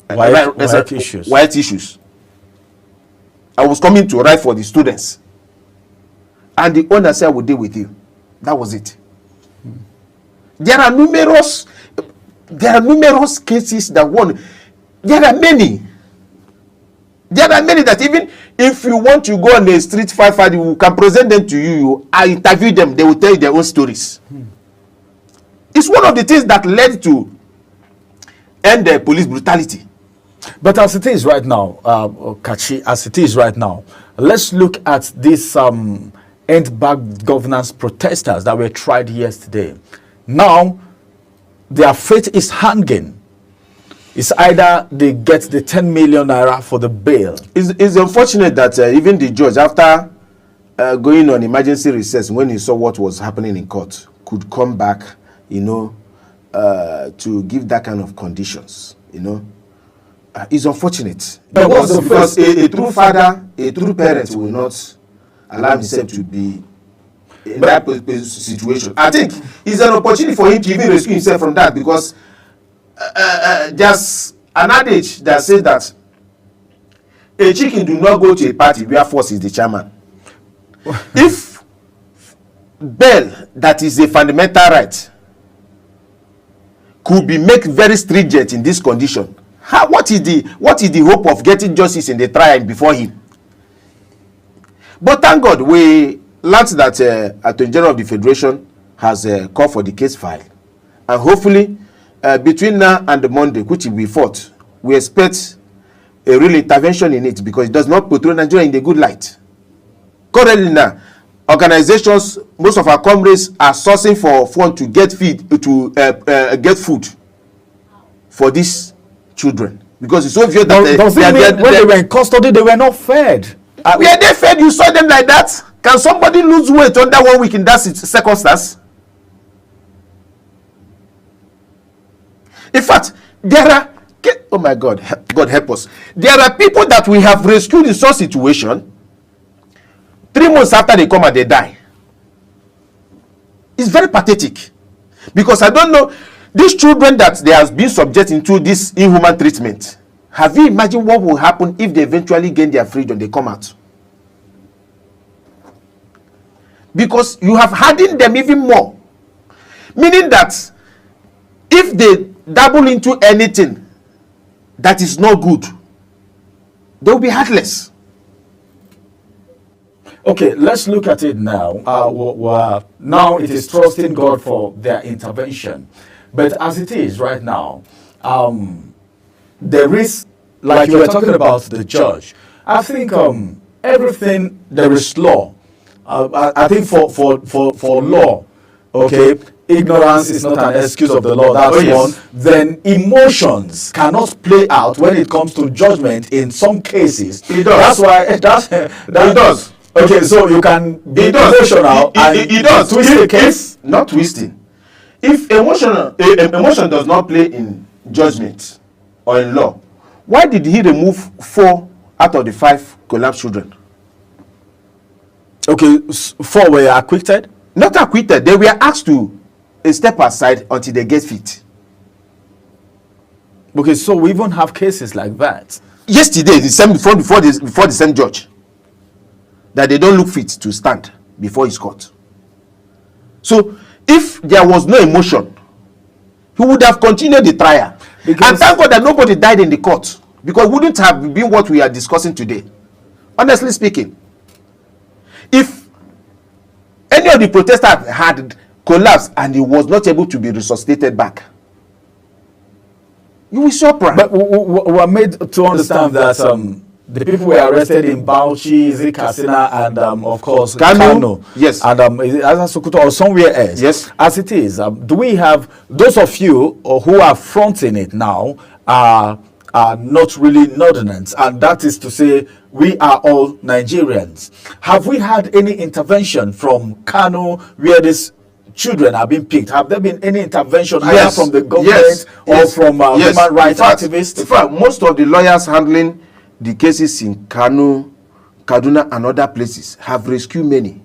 white issues. White issues. I was coming to write for the students. And the owner said I would deal with you. That was it. There are numerous cases that won. There are many. There are many that even if you want to go on the street fight, you can present them to you. I interview them. They will tell you their own stories. It's one of the things that led to end the police brutality. But as it is right now, Kachi, as it is right now, let's look at these end bad governance protesters that were tried yesterday. Now, their fate is hanging. It's either they get the 10 million naira for the bail. It's unfortunate that even the judge, after going on emergency recess, when he saw what was happening in court, could come back, to give that kind of conditions, It's unfortunate. Because a true father, a true parent will not allow himself to be in that situation. I think it's an opportunity for him to even rescue himself from that, because there's an adage that says that a chicken do not go to a party where force is the chairman. If bail, that is a fundamental right, could be made very stringent in this condition, what is the hope of getting justice in the trial before him? But thank God we learned that Attorney General of the Federation has called for the case file, and hopefully between now and the Monday, which will be 4th, we expect a real intervention in it, because it does not portray Nigeria in a good light. Currently now, organizations, most of our comrades are sourcing for funds to get get food for these children, because it's obvious that when they were in custody, they were not fed. Were they fed? You saw them like that? Can somebody lose weight under 1 week in that circumstance? In fact, there are, oh my God, God help us. There are people that we have rescued in such situation. 3 months after they come and they die. It's very pathetic. Because I don't know, these children that they have been subjected to this inhuman treatment, have you imagined what will happen if they eventually gain their freedom, they come out? Because you have hardened them even more. Meaning that if they dabble into anything that is not good, they will be heartless. Okay, let's look at it now. Now it is trusting God for their intervention. But as it is right now, there is, like you were talking about the judge, I think everything, there is law. I think for law, okay, ignorance is not an excuse of the law, that's one. Then emotions cannot play out when it comes to judgment in some cases. It does. That's why it does. Okay, so you can be emotional and it does. Twist the case. Not twisting. If emotion does not play in judgment or in law, why did he remove 4 out of the 5 collapsed children? Okay, 4 were acquitted? Not acquitted. They were asked to step aside until they get fit. Okay, so we even have cases like that. Yesterday, before the same judge, that they don't look fit to stand before his court. So, if there was no emotion, he would have continued the trial. And thank God that nobody died in the court, because it wouldn't have been what we are discussing today. Honestly speaking, if any of the protesters had collapsed and he was not able to be resuscitated back, you will surprise. But we are made to understand that the people were arrested in Bauchi, Katsina, and of course Kano. Yes. And Sokoto or somewhere else. Yes. As it is, do we have those of you who are fronting it now are not really Northerners, and that is to say we are all Nigerians. Have we had any intervention from Kano where these children are being picked? Have there been any intervention either from the government or from human rights activists? In fact, most of the lawyers handling the cases in Kano, Kaduna, and other places have rescued many.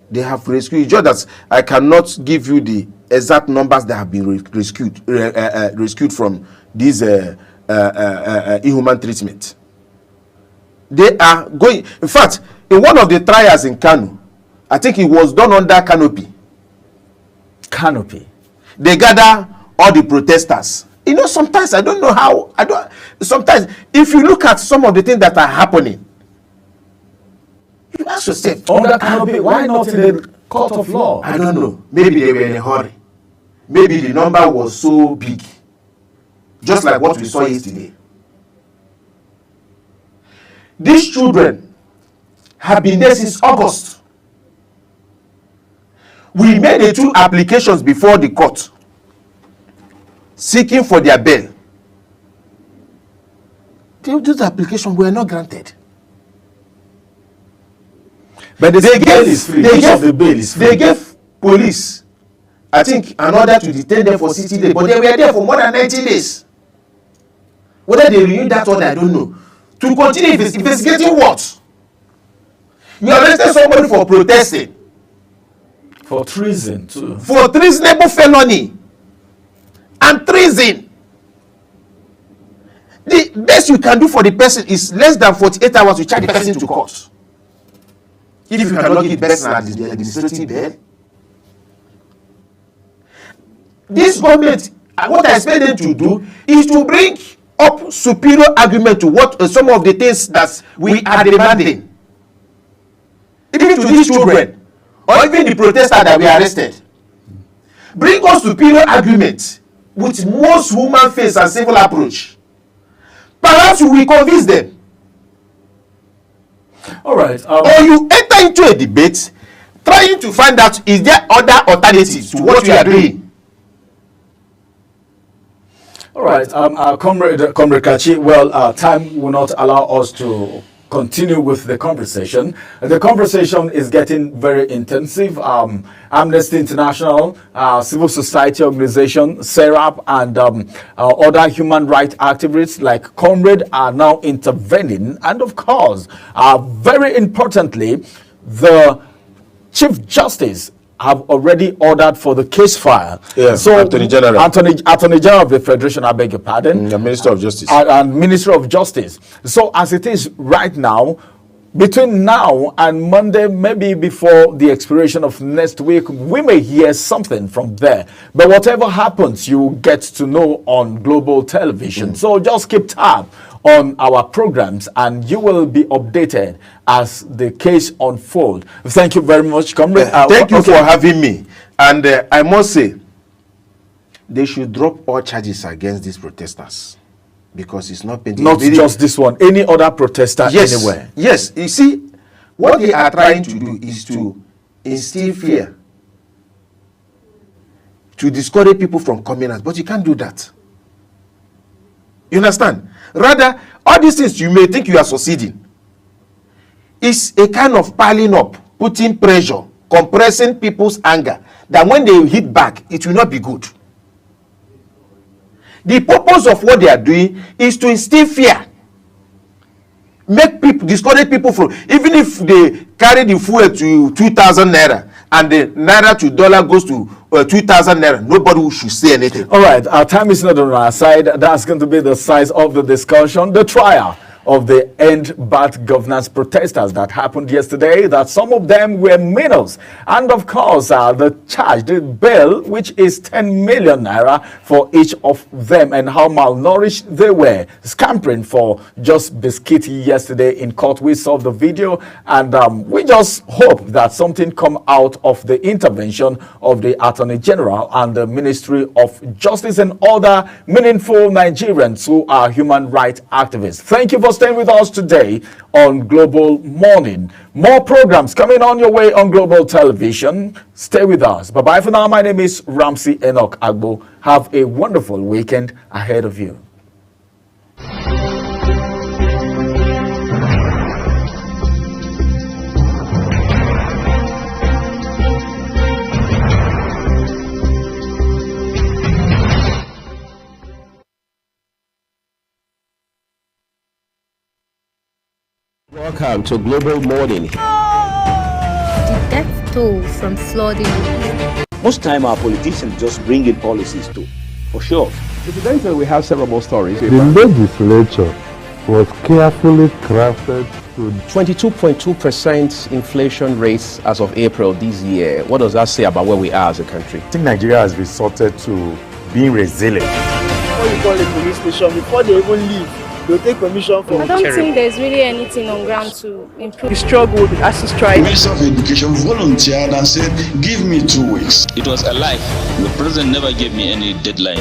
They have rescued. It's just that I cannot give you the exact numbers that have been rescued from this inhuman treatment. They are going. In fact, in one of the trials in Kano, I think it was done under canopy. Canopy. They gather all the protesters You know, sometimes I don't know how, sometimes if you look at some of the things that are happening, you ask yourself, under canopy, why not in the court of law? I don't know. Maybe they were in a hurry. Maybe the number was so big. Just like what we saw yesterday. These children have been there since August. We made the 2 applications before the court seeking for their bail. Those applications were not granted. But they gave police, I think, an order to detain them for 60 days, but they were there for more than 90 days. Whether they renewed that order, I don't know. To continue investigating what? You arrested somebody for protesting. For treason, too. For treasonable felony. And treason. The best you can do for the person is less than 48 hours to charge the person to court. If you cannot give person administrative bail. This government, what I expect them to do is to bring up superior argument to what some of the things that we are demanding. Even to these children, or even the protesters that we arrested. Bring us superior argument with most human face and civil approach. Perhaps we will convince them. All right. Or you enter into a debate trying to find out is there other alternatives to what we are doing. All right, Comrade Kachi, well, time will not allow us to continue with the conversation. The conversation is getting very intensive. Amnesty International, civil society organization, SERAP, and other human rights activists like Comrade are now intervening. And of course, very importantly, the Chief Justice have already ordered for the case file. Yeah, so Attorney General. Attorney General of the Federation, I beg your pardon. The Minister of Justice. And Minister of Justice. So as it is right now, between now and Monday, maybe before the expiration of next week, we may hear something from there. But whatever happens, you get to know on global television. So just keep tab on our programs and you will be updated as the case unfolds. Thank you very much, Comrade. Thank you for having me. And I must say, they should drop all charges against these protesters. Because it's not been... Not just this one, any other protester anywhere. Yes, you see, what they are trying to do is to instill fear, to discourage people from coming out, but you can't do that. You understand? Rather, all these things you may think you are succeeding. It's a kind of piling up, putting pressure, compressing people's anger, that when they hit back, it will not be good. The purpose of what they are doing is to instill fear. Make people, discourage people from, even if they carry the fuel to 2,000 naira and the naira to dollar goes to 2,000 naira, nobody should say anything. All right, our time is not on our side. That's going to be the size of the discussion. The trial of the End Bad Governance protesters that happened yesterday, that some of them were minors. And of course, the charge, the bail, which is 10 million naira for each of them, and how malnourished they were, scampering for just biscuit yesterday in court. We saw the video, and we just hope that something come out of the intervention of the Attorney General and the Ministry of Justice and other meaningful Nigerians who are human rights activists. Thank you for staying with us today on Global Morning. More programs coming on your way on Global Television. Stay with us. Bye-bye for now. My name is Ramsey Enoch Agbo. Have a wonderful weekend ahead of you. Welcome to Global Morning. The death toll from flooding. Most time our politicians just bring in policies too, for sure. Today we have several more stories. The legislature was carefully crafted to 22.2% inflation rates as of April this year. What does that say about where we are as a country? I think Nigeria has resorted to being resilient. before you call the police station, before they even leave, they'll take permission from... I don't think there's really anything on ground to improve. The struggle with the ASU strike. Minister of Education volunteered and said, give me 2 weeks. It was a lie. The president never gave me any deadline.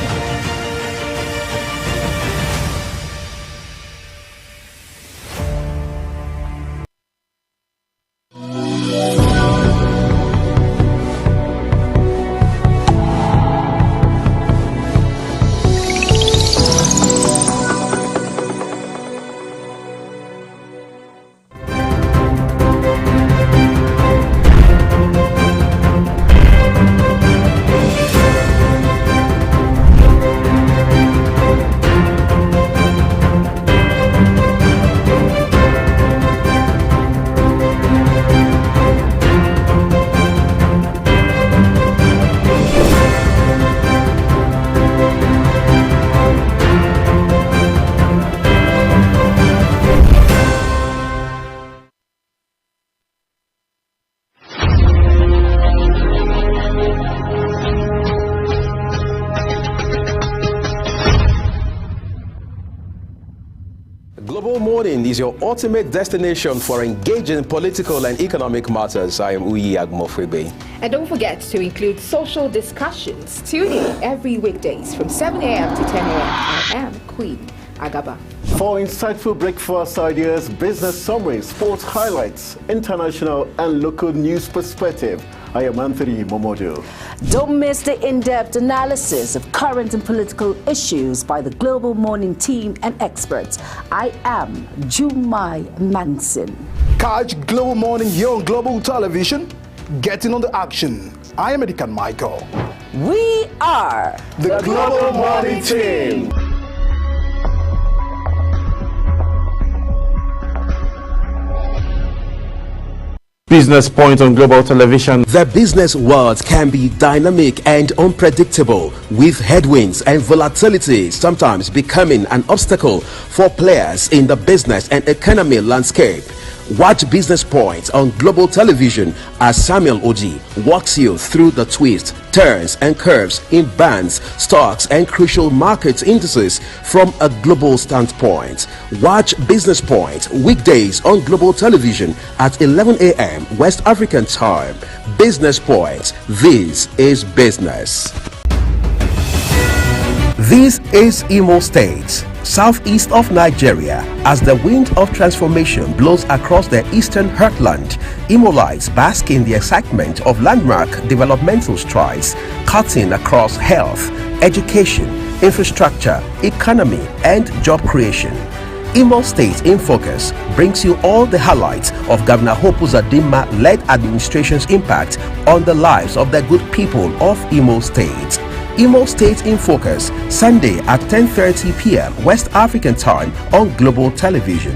Global Morning is your ultimate destination for engaging political and economic matters. I am Uyi Agmofrebe. And don't forget to include social discussions. Tune in every weekdays from 7 a.m. to 10 a.m. I am Queen Agaba. For insightful breakfast ideas, business summaries, sports highlights, international and local news perspective, I am Anthony Momodu. Don't miss the in-depth analysis of current and political issues by the Global Morning team and experts. I am Jumai Manson. Catch Global Morning here on Global Television. Get in on the action. I am Edikan Michael. We are the Global Morning team. Business Point on Global Television. The business world can be dynamic and unpredictable, with headwinds and volatility sometimes becoming an obstacle for players in the business and economy landscape. Watch Business Point on Global Television as Samuel Oji walks you through the twists, turns and curves in bands, stocks and crucial market indices from a global standpoint. Watch Business Point weekdays on Global Television at 11 a.m. West African time. Business Point. This is business. This is Imo State, southeast of Nigeria. As the wind of transformation blows across the eastern heartland, Imolites bask in the excitement of landmark developmental strides cutting across health, education, infrastructure, economy, and job creation. Imo State in Focus brings you all the highlights of Governor Hope Uzodinma-led administration's impact on the lives of the good people of Imo State. Imo State in Focus, Sunday at 10:30 p.m. West African time on Global Television.